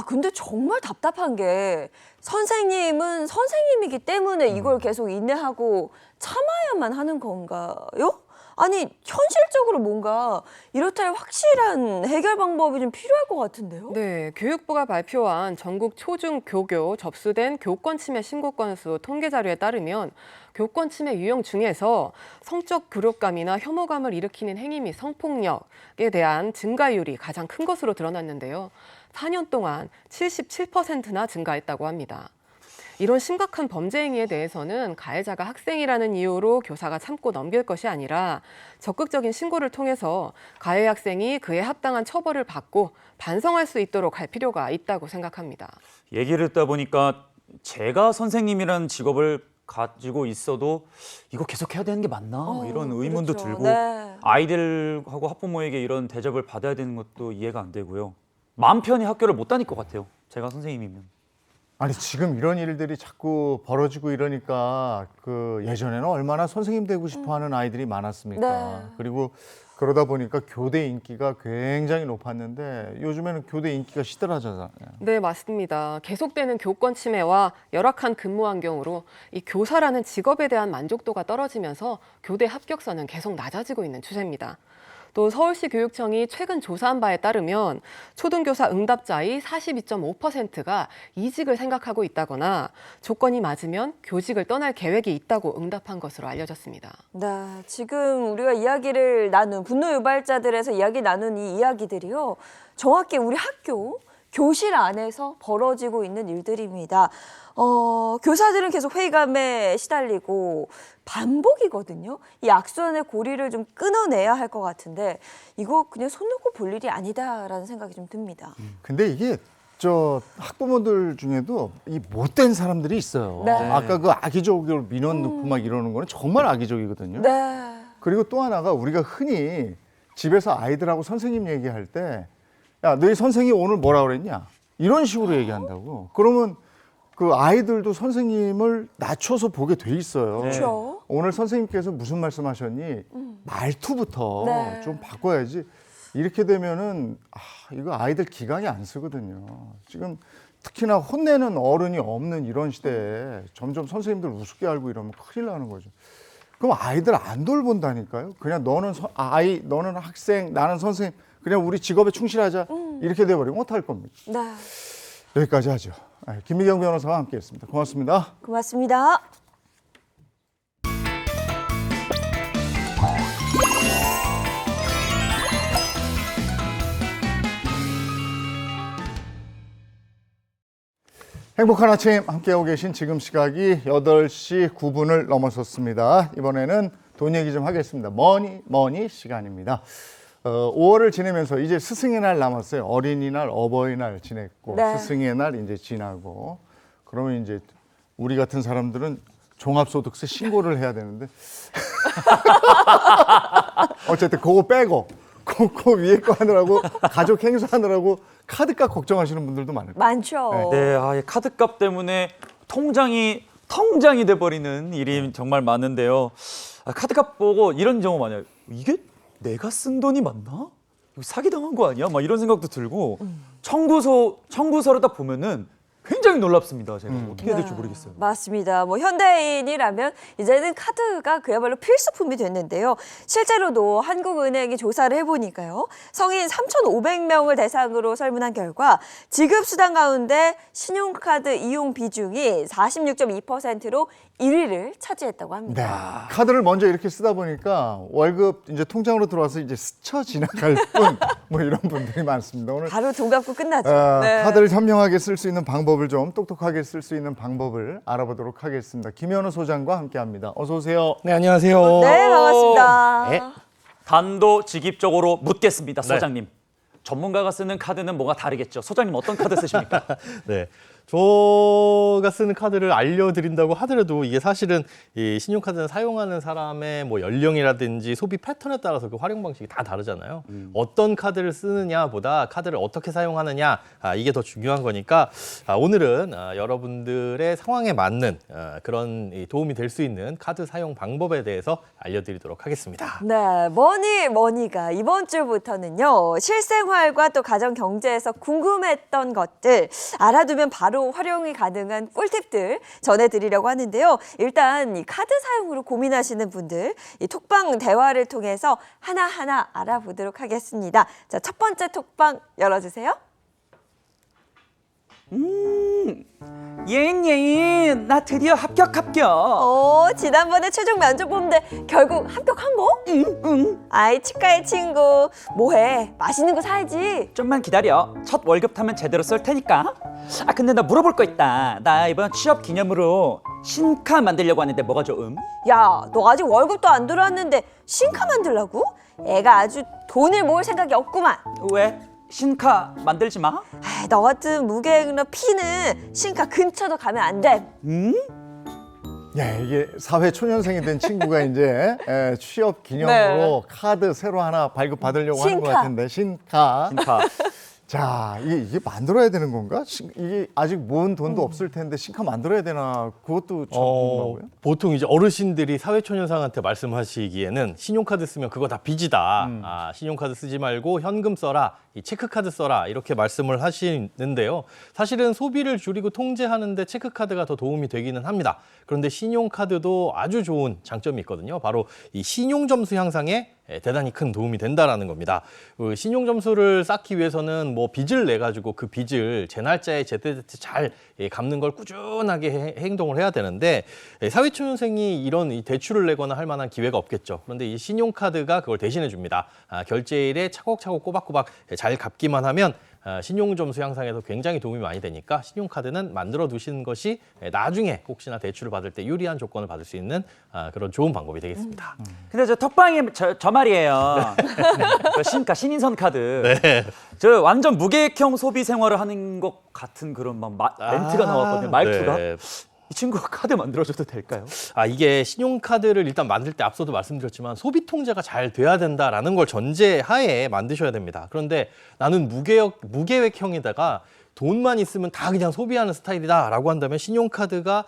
근데 정말 답답한 게 선생님은 선생님이기 때문에 이걸 계속 인내하고 참아야만 하는 건가요? 아니 현실적으로 뭔가 이렇다 할 확실한 해결 방법이 좀 필요할 것 같은데요? 네, 교육부가 발표한 전국 초중 교교 접수된 교권 침해 신고 건수 통계 자료에 따르면 교권 침해 유형 중에서 성적 굴욕감이나 혐오감을 일으키는 행위 및 성폭력에 대한 증가율이 가장 큰 것으로 드러났는데요. 4년 동안 77%나 증가했다고 합니다. 이런 심각한 범죄 행위에 대해서는 가해자가 학생이라는 이유로 교사가 참고 넘길 것이 아니라 적극적인 신고를 통해서 가해 학생이 그에 합당한 처벌을 받고 반성할 수 있도록 할 필요가 있다고 생각합니다. 얘기를 듣다 보니까 제가 선생님이라는 직업을 가지고 있어도 이거 계속 해야 되는 게 맞나? 이런 의문도 그렇죠. 들고 네. 아이들하고 학부모에게 이런 대접을 받아야 되는 것도 이해가 안 되고요. 마음 편히 학교를 못 다닐 것 같아요. 제가 선생님이면. 아니 지금 이런 일들이 자꾸 벌어지고 이러니까 그 예전에는 얼마나 선생님 되고 싶어하는 아이들이 많았습니까? 네. 그리고 그러다 보니까 교대 인기가 굉장히 높았는데 요즘에는 교대 인기가 시들어졌잖아요. 네, 맞습니다. 계속되는 교권 침해와 열악한 근무 환경으로 이 교사라는 직업에 대한 만족도가 떨어지면서 교대 합격선은 계속 낮아지고 있는 추세입니다. 또 서울시 교육청이 최근 조사한 바에 따르면 초등교사 응답자의 42.5%가 이직을 생각하고 있다거나 조건이 맞으면 교직을 떠날 계획이 있다고 응답한 것으로 알려졌습니다. 네, 지금 우리가 이야기를 나눈 분노 유발자들에서 이야기 나눈 이 이야기들이요. 정확히 우리 학교 교실 안에서 벌어지고 있는 일들입니다. 교사들은 계속 회의감에 시달리고 반복이거든요. 이 악순환의 고리를 좀 끊어내야 할 것 같은데 이거 그냥 손 놓고 볼 일이 아니다라는 생각이 좀 듭니다. 근데 이게 저 학부모들 중에도 이 못된 사람들이 있어요. 네. 아까 그 악의적으로 민원 넣고 막 이러는 거는 정말 악의적이거든요. 네. 그리고 또 하나가 우리가 흔히 집에서 아이들하고 선생님 얘기할 때 야, 너희 선생이 오늘 뭐라 그랬냐? 이런 식으로 얘기한다고. 그러면 그 아이들도 선생님을 낮춰서 보게 돼 있어요. 그렇죠. 오늘 선생님께서 무슨 말씀하셨니? 말투부터 네. 좀 바꿔야지. 이렇게 되면은 이거 아이들 기강이 안 쓰거든요. 지금 특히나 혼내는 어른이 없는 이런 시대에 점점 선생님들 우습게 알고 이러면 큰일 나는 거죠. 그럼 아이들 안 돌본다니까요. 그냥 너는 너는 학생, 나는 선생님. 그냥 우리 직업에 충실하자 이렇게 돼버리면 어떡할 겁니까? 네. 여기까지 하죠. 김미경 변호사와 함께했습니다. 고맙습니다. 고맙습니다. 행복한 아침 함께하고 계신 지금 시각이 8시 9분을 넘어섰습니다. 이번에는 돈 얘기 좀 하겠습니다. 머니 시간입니다. 5월을 지내면서 이제 스승의 날 남았어요. 어린이날, 어버이날 지냈고 네. 스승의 날 이제 지나고 그러면 이제 우리 같은 사람들은 종합소득세 신고를 해야 되는데 어쨌든 그거 빼고 그 위에 거 하느라고 가족 행사하느라고 카드값 걱정하시는 분들도 많을 거예요. 많죠. 네, 이 카드값 때문에 통장이 돼버리는 일이 정말 많은데요. 카드값 보고 이런 경우 많아요. 이게 내가 쓴 돈이 맞나? 이거 사기당한 거 아니야? 막 이런 생각도 들고 청구서를 딱 보면은 굉장히 놀랍습니다. 제가 어떻게 해야 될지 모르겠어요. 맞습니다. 뭐 현대인이라면 이제는 카드가 그야말로 필수품이 됐는데요. 실제로도 한국은행이 조사를 해보니까요. 성인 3,500명을 대상으로 설문한 결과 지급수단 가운데 신용카드 이용 비중이 46.2%로 1위를 차지했다고 합니다. 네. 카드를 먼저 이렇게 쓰다 보니까 월급 이제 통장으로 들어와서 이제 스쳐 지나갈 뿐 뭐 이런 분들이 많습니다. 오늘 바로 돈 갚고 끝나죠. 네. 카드를 현명하게 쓸 수 있는 방법을 좀 똑똑하게 쓸 수 있는 방법을 알아보도록 하겠습니다. 김현우 소장과 함께합니다. 어서 오세요. 네, 안녕하세요. 네, 반갑습니다. 네. 단도직입적으로 묻겠습니다, 소장님. 전문가가 쓰는 카드는 뭐가 다르겠죠? 소장님 어떤 카드 쓰십니까? 네. 제가 쓰는 카드를 알려드린다고 하더라도 이게 사실은 이 신용카드는 사용하는 사람의 뭐 연령이라든지 소비 패턴에 따라서 그 활용 방식이 다 다르잖아요. 어떤 카드를 쓰느냐보다 카드를 어떻게 사용하느냐 이게 더 중요한 거니까 오늘은 여러분들의 상황에 맞는 그런 도움이 될 수 있는 카드 사용 방법에 대해서 알려드리도록 하겠습니다. 네, 머니가 이번 주부터는요. 실생활과 또 가정 경제에서 궁금했던 것들 알아두면 바로 활용이 가능한 꿀팁들 전해드리려고 하는데요. 일단 이 카드 사용으로 고민하시는 분들 이 톡방 대화를 통해서 하나하나 알아보도록 하겠습니다. 자, 첫 번째 톡방 열어주세요. 예인 나 드디어 합격. 지난번에 최종 면접 보는데 결국 합격한 거? 응. 아이 치과의 친구 뭐해? 맛있는 거 사야지. 좀만 기다려. 첫 월급 타면 제대로 쓸 테니까. 근데 나 물어볼 거 있다. 나 이번 취업 기념으로 신카 만들려고 하는데 뭐가 좋음? 야, 너 아직 월급도 안 들어왔는데 신카 만들라고? 애가 아주 돈을 모을 생각이 없구만. 왜? 신카 만들지 마? 너 같은 무계획너 피는 신카 근처도 가면 안 돼. 이게 사회 초년생이 된 친구가 이제 취업 기념으로 카드 새로 하나 발급받으려고 하는 것 신카. 같은데 신카. 신카. 자, 이게 만들어야 되는 건가? 이게 아직 모은 돈도 없을 텐데 신카 만들어야 되나? 그것도 좀 궁금하고요. 보통 이제 어르신들이 사회초년생한테 말씀하시기에는 신용카드 쓰면 그거 다 빚이다. 신용카드 쓰지 말고 현금 써라. 이 체크카드 써라 이렇게 말씀을 하시는데요. 사실은 소비를 줄이고 통제하는데 체크카드가 더 도움이 되기는 합니다. 그런데 신용카드도 아주 좋은 장점이 있거든요. 바로 이 신용점수 향상에 대단히 큰 도움이 된다라는 겁니다. 신용점수를 쌓기 위해서는 뭐 빚을 내 가지고 그 빚을 제 날짜에 제때 잘 갚는 걸 꾸준하게 행동을 해야 되는데 사회초년생이 이런 이 대출을 내거나 할 만한 기회가 없겠죠. 그런데 이 신용카드가 그걸 대신해 줍니다. 결제일에 차곡차곡 꼬박꼬박 잘 갚기만 하면 신용점수 향상에도 굉장히 도움이 많이 되니까 신용카드는 만들어 두시는 것이 나중에 혹시나 대출을 받을 때 유리한 조건을 받을 수 있는 그런 좋은 방법이 되겠습니다. 근데 저 톡방에 저 말이에요. 그 신인선 카드. 네. 저 완전 무계획형 소비 생활을 하는 것 같은 그런 멘트가 나왔거든요. 말투가. 네. 이 친구가 카드 만들어줘도 될까요? 이게 신용카드를 일단 만들 때 앞서도 말씀드렸지만 소비 통제가 잘 돼야 된다라는 걸 전제하에 만드셔야 됩니다. 그런데 나는 무계획형에다가 돈만 있으면 다 그냥 소비하는 스타일이다라고 한다면 신용카드가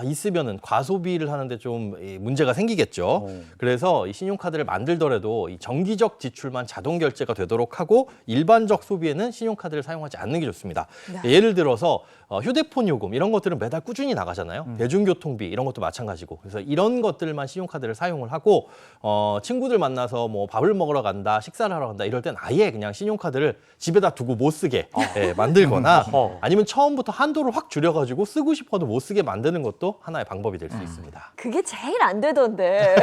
있으면은 과소비를 하는데 좀 문제가 생기겠죠. 그래서 이 신용카드를 만들더라도 이 정기적 지출만 자동 결제가 되도록 하고 일반적 소비에는 신용카드를 사용하지 않는 게 좋습니다. 예를 들어서 휴대폰 요금 이런 것들은 매달 꾸준히 나가잖아요. 대중교통비 이런 것도 마찬가지고. 그래서 이런 것들만 신용카드를 사용을 하고 친구들 만나서 뭐 밥을 먹으러 간다, 식사를 하러 간다 이럴 땐 아예 그냥 신용카드를 집에다 두고 못 쓰게 만들거나 아니면 처음부터 한도를 확 줄여가지고 쓰고 싶어도 못 쓰게 만드는 것도 하나의 방법이 될 수 있습니다. 그게 제일 안 되던데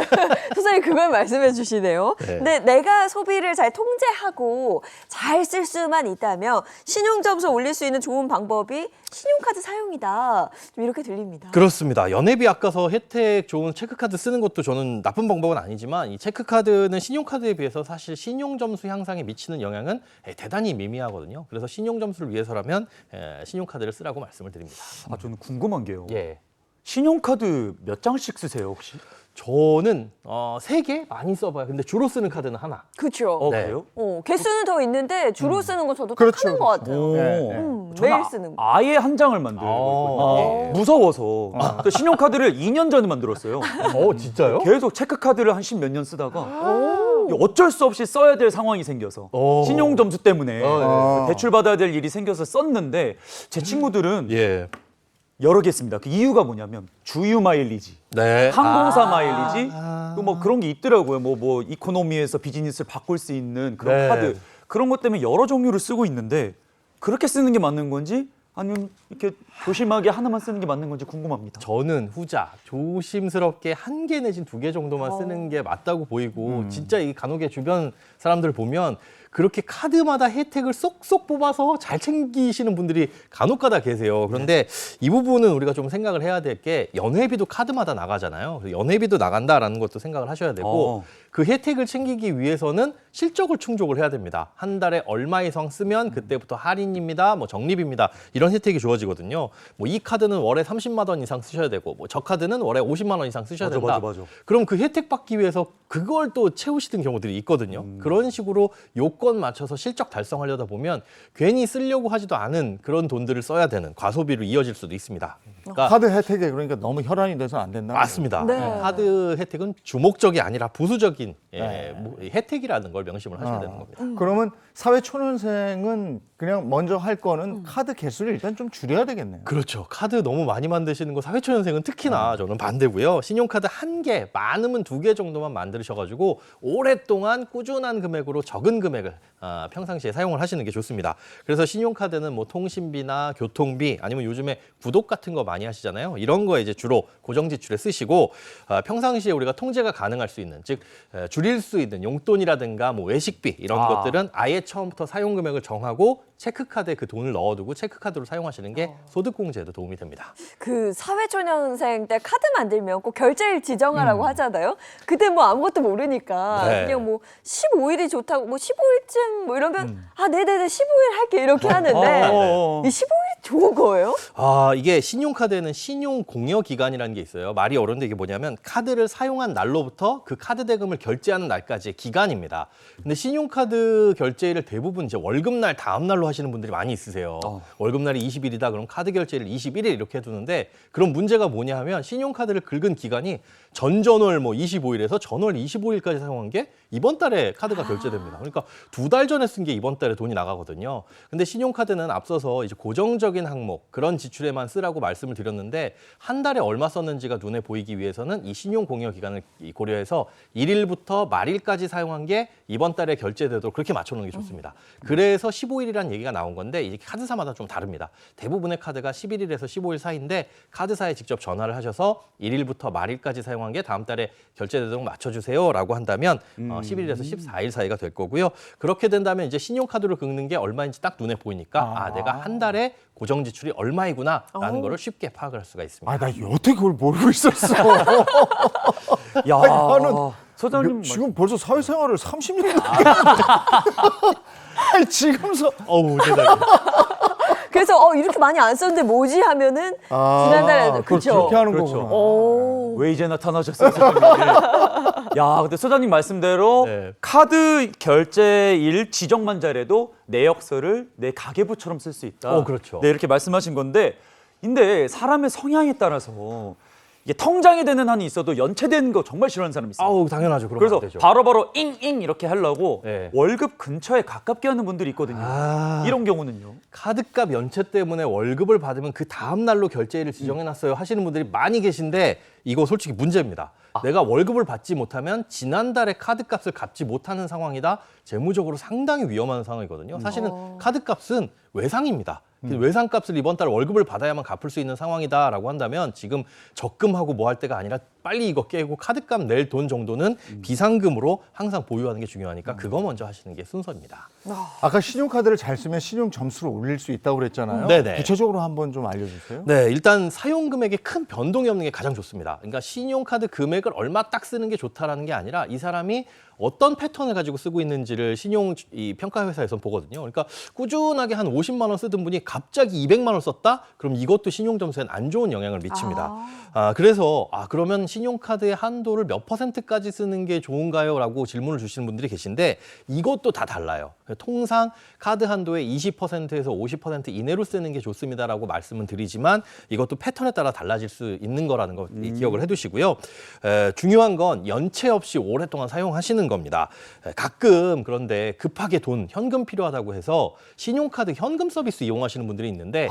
선생님 그걸 말씀해 주시네요. 네. 근데 내가 소비를 잘 통제하고 잘 쓸 수만 있다면 신용점수 올릴 수 있는 좋은 방법이 신용카드 사용이다. 좀 이렇게 들립니다. 그렇습니다. 연회비 아까서 혜택 좋은 체크카드 쓰는 것도 저는 나쁜 방법은 아니지만 이 체크카드는 신용카드에 비해서 사실 신용점수 향상에 미치는 영향은 대단히 미미하거든요. 그래서 신용점수를 위해서라면 신용카드를 쓰라고 말씀을 드립니다. 아, 저는 궁금한 게요. 예. 신용카드 몇 장씩 쓰세요, 혹시? 저는 3개 많이 써봐요. 근데 주로 쓰는 카드는 하나. 그렇죠. 네. 그래요? 개수는 더 있는데 주로 쓰는 건 저도 딱 그렇죠, 하는 것 같아요. 오. 매일 쓰는 거. 아예 한 장을 만들고 있거든요. 무서워서 또 신용카드를 2년 전에 만들었어요. 진짜요? 계속 체크카드를 한 10몇 년 쓰다가 어쩔 수 없이 써야 될 상황이 생겨서 신용 점수 때문에 대출 받아야 될 일이 생겨서 썼는데 제 친구들은 예. 여러 개 있습니다. 그 이유가 뭐냐면 주유 마일리지, 네. 항공사 마일리지, 또 뭐 그런 게 있더라고요. 뭐 이코노미에서 비즈니스를 바꿀 수 있는 그런 네. 카드, 그런 것 때문에 여러 종류를 쓰고 있는데 그렇게 쓰는 게 맞는 건지 아니면 이렇게 조심하게 하나만 쓰는 게 맞는 건지 궁금합니다. 저는 후자, 조심스럽게 1개 내진 2개 정도만 쓰는 게 맞다고 보이고 진짜 이 간혹의 주변 사람들 보면 그렇게 카드마다 혜택을 쏙쏙 뽑아서 잘 챙기시는 분들이 간혹가다 계세요. 그런데 이 부분은 우리가 좀 생각을 해야 될 게 연회비도 카드마다 나가잖아요. 연회비도 나간다라는 것도 생각을 하셔야 되고 그 혜택을 챙기기 위해서는 실적을 충족을 해야 됩니다. 한 달에 얼마 이상 쓰면 그때부터 할인입니다, 뭐 적립입니다, 이런 혜택이 주어지거든요. 뭐 이 카드는 월에 30만 원 이상 쓰셔야 되고 뭐 저 카드는 월에 50만 원 이상 쓰셔야 된다. 맞아. 그럼 그 혜택 받기 위해서 그걸 또 채우시는 경우들이 있거든요. 그런 식으로 요건 맞춰서 실적 달성하려다 보면 괜히 쓰려고 하지도 않은 그런 돈들을 써야 되는 과소비로 이어질 수도 있습니다. 그러니까 카드 혜택에 그러니까 너무 혈안이 돼서는 안 된다. 맞습니다. 네. 카드 혜택은 주목적이 아니라 부수적인 혜택이라는 걸 명심을 하셔야 되는 겁니다. 그러면 사회 초년생은 그냥 먼저 할 거는 카드 개수를 일단 좀 줄여야 되겠네요. 그렇죠. 카드 너무 많이 만드시는 거 사회초년생은 특히나 저는 반대고요. 신용카드 1개, 많으면 2개 정도만 만드셔가지고 오랫동안 꾸준한 금액으로 적은 금액을 평상시에 사용을 하시는 게 좋습니다. 그래서 신용카드는 뭐 통신비나 교통비 아니면 요즘에 구독 같은 거 많이 하시잖아요. 이런 거에 이제 주로 고정 지출에 쓰시고 평상시에 우리가 통제가 가능할 수 있는, 즉 줄일 수 있는 용돈이라든가 뭐 외식비 이런 것들은 아예 처음부터 사용 금액을 정하고 체크카드에 그 돈을 넣어두고 체크카드로 사용하시는 게 소득공제에도 도움이 됩니다. 그 사회초년생 때 카드 만들면 꼭 결제일 지정하라고 하잖아요. 그때 뭐 아무것도 모르니까 네. 그냥 뭐 15일이 좋다고 뭐 15일쯤 뭐 이러면 아 네네네 15일 할게 이렇게 하는데 이 15일이 좋은 거예요? 이게 신용카드에는 신용공여기간이라는 게 있어요. 말이 어려운데 이게 뭐냐면 카드를 사용한 날로부터 그 카드 대금을 결제하는 날까지의 기간입니다. 근데 신용카드 결제일을 대부분 이제 월급날 다음 날로 하시는 분들이 많이 있으세요. 월급날이 20일이다 그럼 카드 결제를 21일 이렇게 해두는데 그럼 문제가 뭐냐 하면 신용카드를 긁은 기간이 전전월 뭐 25일에서 전월 25일까지 사용한 게 이번 달에 카드가 결제됩니다. 그러니까 2달 전에 쓴 게 이번 달에 돈이 나가거든요. 근데 신용카드는 앞서서 이제 고정적인 항목 그런 지출에만 쓰라고 말씀을 드렸는데 한 달에 얼마 썼는지가 눈에 보이기 위해서는 이 신용 공여 기간을 고려해서 1일부터 말일까지 사용한 게 이번 달에 결제되도록 그렇게 맞춰놓는 게 좋습니다. 그래서 15일이라는 얘기가 나온 건데 이게 카드사마다 좀 다릅니다. 대부분의 카드가 11일에서 15일 사이인데 카드사에 직접 전화를 하셔서 1일부터 말일까지 사용한 게 다음 달에 결제되도록 맞춰주세요라고 한다면 11일에서 14일 사이가 될 거고요. 그렇게 된다면 이제 신용카드로 긁는 게 얼마인지 딱 눈에 보이니까 내가 한 달에 고정 지출이 얼마이구나라는 거를 쉽게 파악을 할 수가 있습니다. 나 어떻게 그걸 모르고 있었어? 야, 나는 소장님 지금 벌써 사회생활을 30년 지금서 세상에. 그래서 이렇게 많이 안 썼는데 뭐지 하면은 지난달에 그렇죠. 그렇게 하는 그렇죠. 거구나. 왜 이제 나타나셨어요, 소장님? 야, 근데 소장님 말씀대로 네. 카드 결제일 지정만 잘해도 내역서를 내 가계부처럼 쓸 수 있다. 그렇죠. 네, 이렇게 말씀하신 건데, 근데 사람의 성향에 따라서 이게 통장에 되는 한이 있어도 연체되는 거 정말 싫어하는 사람이 있어요. 당연하죠. 그러면 그래서 안 되죠. 바로바로 잉잉 이렇게 하려고 네. 월급 근처에 가깝게 하는 분들이 있거든요. 이런 경우는요. 카드값 연체 때문에 월급을 받으면 그 다음 날로 결제일을 지정해놨어요 하시는 분들이 많이 계신데 이거 솔직히 문제입니다. 내가 월급을 받지 못하면 지난달에 카드값을 갚지 못하는 상황이다. 재무적으로 상당히 위험한 상황이거든요. 사실은 카드값은 외상입니다. 외상값을 이번 달 월급을 받아야만 갚을 수 있는 상황이다라고 한다면 지금 적금하고 뭐 할 때가 아니라 빨리 이거 깨고 카드값 낼 돈 정도는 비상금으로 항상 보유하는 게 중요하니까 그거 먼저 하시는 게 순서입니다. 아까 신용카드를 잘 쓰면 신용 점수를 올릴 수 있다고 그랬잖아요. 네네. 구체적으로 한번 좀 알려주세요. 네, 일단 사용 금액에 큰 변동이 없는 게 가장 좋습니다. 그러니까 신용카드 금액을 얼마 딱 쓰는 게 좋다라는 게 아니라 이 사람이 어떤 패턴을 가지고 쓰고 있는지를 신용 이 평가 회사에서는 보거든요. 그러니까 꾸준하게 한 50만 원 쓰던 분이 갑자기 200만 원 썼다? 그럼 이것도 신용 점수에 안 좋은 영향을 미칩니다. 그래서 그러면 신용카드의 한도를 몇 %까지 쓰는 게 좋은가요? 라고 질문을 주시는 분들이 계신데 이것도 다 달라요. 통상 카드 한도의 20%에서 50% 이내로 쓰는 게 좋습니다라고 말씀은 드리지만 이것도 패턴에 따라 달라질 수 있는 거라는 거 기억을 해두시고요. 중요한 건 연체 없이 오랫동안 사용하시는 겁니다. 가끔 그런데 급하게 현금 필요하다고 해서 신용카드 현금 서비스 이용하시는 분들이 있는데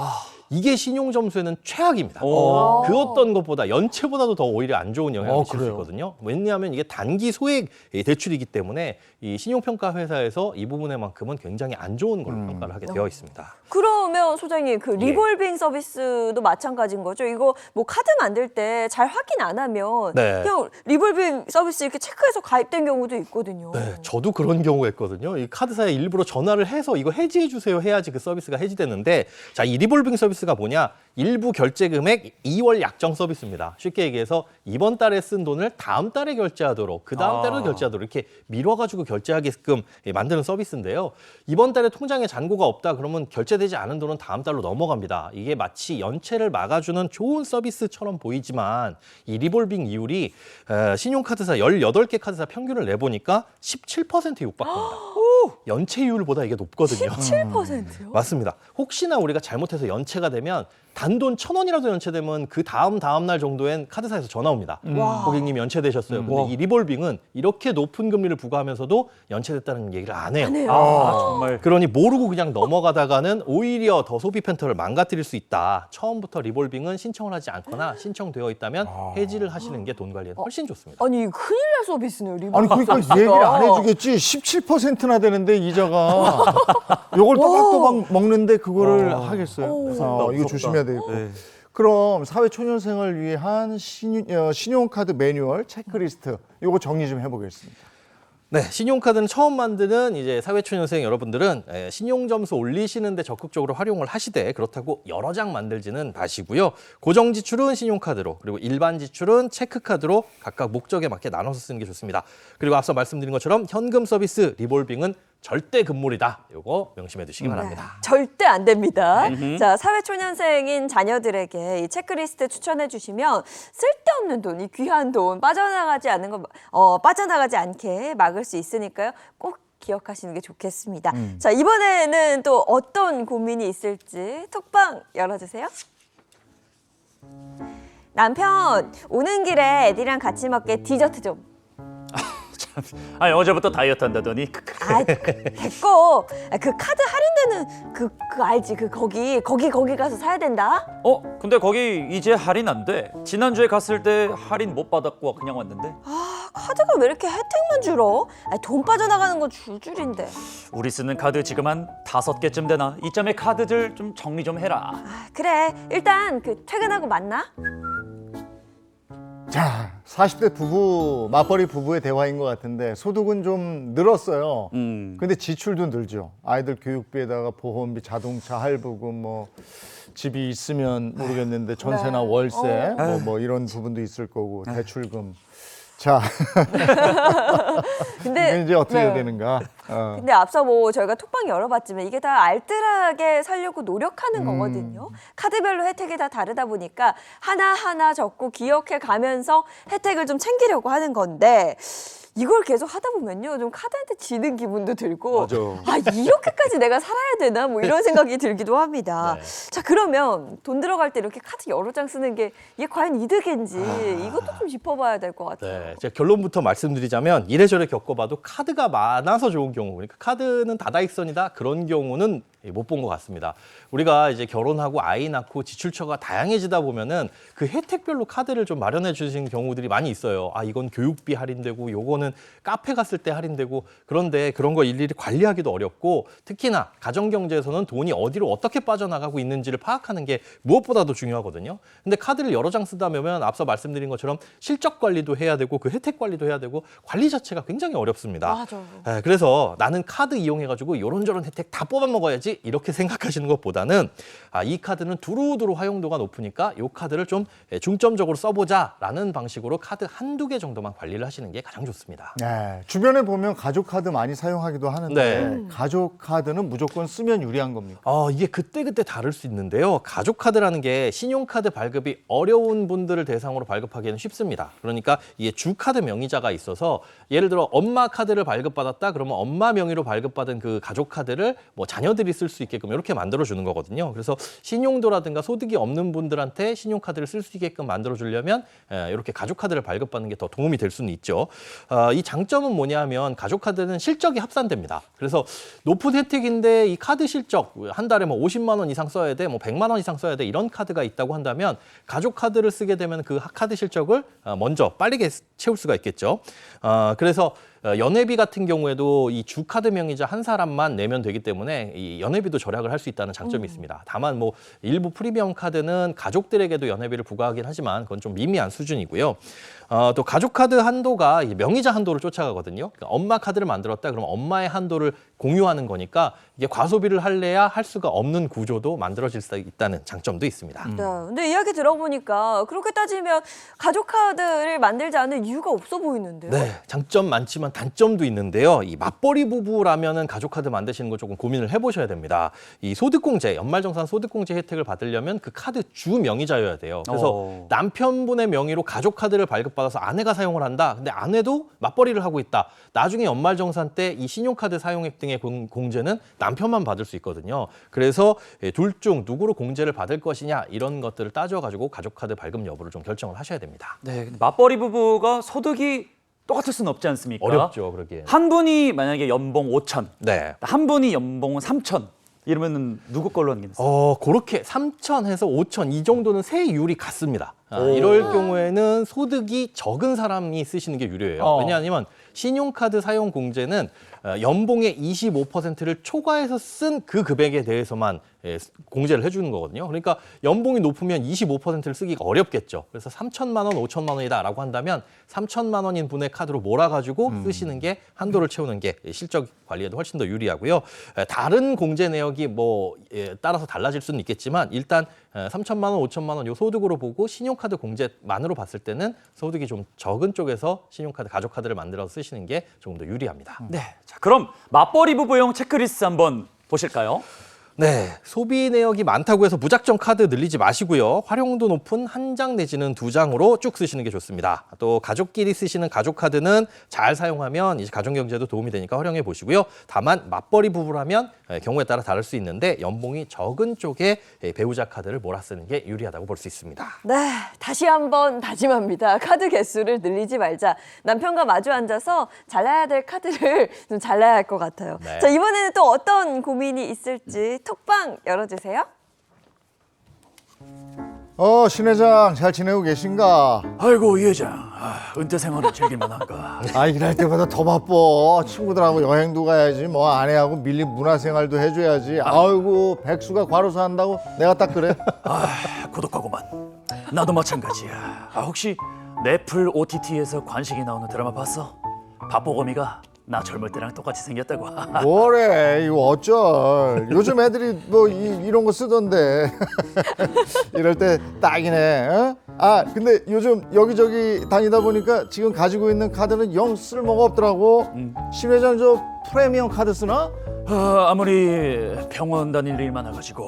이게 신용 점수에는 최악입니다. 그 어떤 것보다 연체보다도 더 오히려 안 좋은 영향을 미칠 수 있거든요. 왜냐하면 이게 단기 소액 대출이기 때문에 이 신용평가 회사에서 이 부분에만큼은 굉장히 안 좋은 걸로 평가를 하게 되어 있습니다. 그러면 소장님 그 리볼빙 서비스도 마찬가지인 거죠? 이거 뭐 카드 만들 때 잘 확인 안 하면 네. 그냥 리볼빙 서비스 이렇게 체크해서 가입된 경우도 있거든요. 네, 저도 그런 경우가 있거든요. 이 카드사에 일부러 전화를 해서 이거 해지해 주세요 해야지 그 서비스가 해지되는데 자, 이 리볼빙 서비스가 뭐냐? 일부 결제 금액 2월 약정 서비스입니다. 쉽게 얘기해서 이번 달에 쓴 돈을 다음 달에 결제하도록 그 다음 달에 결제하도록 이렇게 미뤄가지고 결제하게끔 만드는 서비스인데요. 이번 달에 통장에 잔고가 없다 그러면 결제되지 않은 돈은 다음 달로 넘어갑니다. 이게 마치 연체를 막아주는 좋은 서비스처럼 보이지만 이 리볼빙 이율이 신용카드사 18개 카드사 평균을 내보니까 17%에 육박합니다. 연체율보다 이게 높거든요. 17%요? 맞습니다. 혹시나 우리가 잘못해서 연체가 되면 단돈 1,000원이라도 연체되면 그 다음 날 정도엔 카드사에서 전화 옵니다. 고객님 연체되셨어요. 근데 이 리볼빙은 이렇게 높은 금리를 부과하면서도 연체됐다는 얘기를 안 해요. 정말 그러니 모르고 그냥 넘어가다가는 오히려 더 소비 패턴을 망가뜨릴 수 있다. 처음부터 리볼빙은 신청을 하지 않거나 신청되어 있다면 해지를 하시는 게 돈 관리에 훨씬 좋습니다. 아니 큰일 날 서비스네요, 리볼빙. 아니 그러니까 얘기를 안 해주겠지. 17%나 되는데 이자가 요걸 또박또박 먹는데 그거를 하겠어요. 이거 조심해야 되고. 그럼 사회초년생을 위한 신용카드 매뉴얼 체크리스트 요거 정리 좀 해보겠습니다. 네, 신용카드는 처음 만드는 이제 사회초년생 여러분들은 신용점수 올리시는데 적극적으로 활용을 하시되 그렇다고 여러 장 만들지는 마시고요. 고정 지출은 신용카드로 그리고 일반 지출은 체크카드로 각각 목적에 맞게 나눠서 쓰는 게 좋습니다. 그리고 앞서 말씀드린 것처럼 현금 서비스 리볼빙은 절대 금물이다. 요거 명심해 두시기 바랍니다. 절대 안 됩니다. 자, 사회초년생인 자녀들에게 이 체크리스트 추천해 주시면 쓸데없는 돈, 이 귀한 돈 빠져나가지 않게 막을 수 있으니까요. 꼭 기억하시는 게 좋겠습니다. 자, 이번에는 또 어떤 고민이 있을지 톡방 열어주세요. 남편, 오는 길에 애들이랑 같이 먹게 디저트 좀. 아니 어제부터 다이어트 한다더니 됐고. 그 카드 할인되는 그 알지? 거기 가서 사야 된다. 근데 거기 이제 할인 안 돼. 지난주에 갔을 때 할인 못 받았고 그냥 왔는데. 카드가 왜 이렇게 혜택만 줄어? 돈 빠져나가는 건 줄줄인데. 우리 쓰는 카드 지금 한 5개쯤 되나? 이점에 카드들 좀 정리 좀 해라. 그래, 일단 퇴근하고 만나. 자, 40대 부부, 맞벌이 부부의 대화인 것 같은데 소득은 좀 늘었어요. 근데 지출도 늘죠. 아이들 교육비에다가 보험비, 자동차 할부금, 뭐 집이 있으면 모르겠는데 전세나 월세, 뭐 이런 부분도 있을 거고 대출금. 자, 근데 이제 어떻게 해야 되는가? 근데 앞서 뭐 저희가 톡방 열어봤지만 이게 다 알뜰하게 살려고 노력하는 거거든요. 카드별로 혜택이 다 다르다 보니까 하나하나 적고 기억해 가면서 혜택을 좀 챙기려고 하는 건데 이걸 계속 하다 보면요, 좀 카드한테 지는 기분도 들고, 이렇게까지 내가 살아야 되나 뭐 이런 생각이 들기도 합니다. 자, 그러면 돈 들어갈 때 이렇게 카드 여러 장 쓰는 게 이게 과연 이득인지 이것도 좀 짚어봐야 될 것 같아요. 네, 제가 결론부터 말씀드리자면 이래저래 겪어봐도 카드가 많아서 좋은 경우, 그러니까 카드는 다다익선이다 그런 경우는 못 본 것 같습니다. 우리가 이제 결혼하고 아이 낳고 지출처가 다양해지다 보면은 그 혜택별로 카드를 좀 마련해 주시는 경우들이 많이 있어요. 아, 이건 교육비 할인되고 요거는 카페 갔을 때 할인되고, 그런데 그런 거 일일이 관리하기도 어렵고, 특히나 가정경제에서는 돈이 어디로 어떻게 빠져나가고 있는지를 파악하는 게 무엇보다도 중요하거든요. 근데 카드를 여러 장 쓰다 보면 앞서 말씀드린 것처럼 실적 관리도 해야 되고 그 혜택 관리도 해야 되고 관리 자체가 굉장히 어렵습니다. 맞아요. 그래서 나는 카드 이용해가지고 이런저런 혜택 다 뽑아 먹어야지 이렇게 생각하시는 것보다는 이 카드는 두루두루 활용도가 높으니까 이 카드를 좀 중점적으로 써보자라는 방식으로 카드 한두 개 정도만 관리를 하시는 게 가장 좋습니다. 네, 주변에 보면 가족 카드 많이 사용하기도 하는데 네. 가족 카드는 무조건 쓰면 유리한 겁니까? 이게 그때그때 다를 수 있는데요. 가족 카드라는 게 신용카드 발급이 어려운 분들을 대상으로 발급하기에는 쉽습니다. 그러니까 이게 주 카드 명의자가 있어서 예를 들어 엄마 카드를 발급받았다 그러면 엄마 명의로 발급받은 그 가족 카드를 뭐 자녀들이 쓸 수 있게끔 이렇게 만들어 주는 거거든요. 그래서 신용도라든가 소득이 없는 분들한테 신용카드를 쓸 수 있게끔 만들어 주려면 이렇게 가족 카드를 발급받는 게 더 도움이 될 수는 있죠. 이 장점은 뭐냐면 가족 카드는 실적이 합산됩니다. 그래서 높은 혜택인데 이 카드 실적 한 달에 뭐 50만 원 이상 써야 돼, 뭐 100만 원 이상 써야 돼 이런 카드가 있다고 한다면 가족 카드를 쓰게 되면 그 카드 실적을 먼저 빠르게 채울 수가 있겠죠. 그래서 연회비 같은 경우에도 이 주 카드 명의자 한 사람만 내면 되기 때문에 이 연회비도 절약을 할 수 있다는 장점이 있습니다. 다만 뭐 일부 프리미엄 카드는 가족들에게도 연회비를 부과하긴 하지만 그건 좀 미미한 수준이고요. 또 가족 카드 한도가 명의자 한도를 쫓아가거든요. 그러니까 엄마 카드를 만들었다 그러면 엄마의 한도를 공유하는 거니까 이게 과소비를 할래야 할 수가 없는 구조도 만들어질 수 있다는 장점도 있습니다. 네, 근데 이야기 들어보니까 그렇게 따지면 가족 카드를 만들지 않을 이유가 없어 보이는데요. 네, 장점 많지만 단점도 있는데요. 이 맞벌이 부부라면은 가족 카드 만드시는 거 조금 고민을 해보셔야 됩니다. 이 소득공제, 연말정산 소득공제 혜택을 받으려면 그 카드 주 명의자여야 돼요. 그래서 남편분의 명의로 가족 카드를 발급받아서 아내가 사용을 한다. 근데 아내도 맞벌이를 하고 있다. 나중에 연말정산 때 이 신용카드 사용액 등의 공제는 남편만 받을 수 있거든요. 그래서 둘 중 누구로 공제를 받을 것이냐 이런 것들을 따져가지고 가족 카드 발급 여부를 좀 결정을 하셔야 됩니다. 네, 근데 맞벌이 부부가 소득이 똑같을 수는 없지 않습니까? 어렵죠, 그러기엔. 한 분이 만약에 연봉 5천, 네. 한 분이 연봉은 3천 이러면은 누구 걸로 하는 게 낫습니까? 그렇게 3,000에서 5,000 이 정도는 세율이 같습니다. 이럴 경우에는 소득이 적은 사람이 쓰시는 게 유리해요. 왜냐하면 신용카드 사용 공제는 연봉의 25%를 초과해서 쓴 그 금액에 대해서만 공제를 해주는 거거든요. 그러니까 연봉이 높으면 25%를 쓰기가 어렵겠죠. 그래서 3천만 원, 5천만 원이다라고 한다면 3천만 원인 분의 카드로 몰아가지고 쓰시는 게 한도를 채우는 게 실적 관리에도 훨씬 더 유리하고요. 다른 공제 내역이 뭐 따라서 달라질 수는 있겠지만 일단 3천만 원, 5천만 원 요 소득으로 보고 신용카드 공제만으로 봤을 때는 소득이 좀 적은 쪽에서 신용카드, 가족카드를 만들어서 쓰시는 게 조금 더 유리합니다. 네, 자 그럼 맞벌이 부부용 체크리스트 한번 보실까요? 네, 소비 내역이 많다고 해서 무작정 카드 늘리지 마시고요. 활용도 높은 한 장 내지는 두 장으로 쭉 쓰시는 게 좋습니다. 또 가족끼리 쓰시는 가족 카드는 잘 사용하면 이제 가정 경제도 도움이 되니까 활용해 보시고요. 다만 맞벌이 부부라면 경우에 따라 다를 수 있는데 연봉이 적은 쪽에 배우자 카드를 몰아 쓰는 게 유리하다고 볼 수 있습니다. 네, 다시 한번 다짐합니다. 카드 개수를 늘리지 말자. 남편과 마주 앉아서 잘라야 될 카드를 좀 잘라야 할 것 같아요. 네. 자, 이번에는 또 어떤 고민이 있을지 톡방 열어주세요. 신 회장 잘 지내고 계신가? 아이고 이 회장, 은퇴 생활을 즐길만한가? 일할 때보다 더 바빠. 친구들하고 여행도 가야지. 뭐 아내하고 밀린 문화생활도 해줘야지. 아이고 백수가 과로사 한다고 내가 딱 그래. 고독하구만. 나도 마찬가지야. 혹시 넷플 OTT에서 관식이 나오는 드라마 봤어? 밥보검이가 나 젊을 때랑 똑같이 생겼다고. 뭐래 이거 어쩔. 요즘 애들이 뭐 이런 거 쓰던데. 이럴 때 딱이네. 어? 근데 요즘 여기저기 다니다 보니까 지금 가지고 있는 카드는 영 쓸모가 없더라고. 신 회장 저 프리미엄 카드 쓰나? 아무리 병원 다닐 일 많아가지고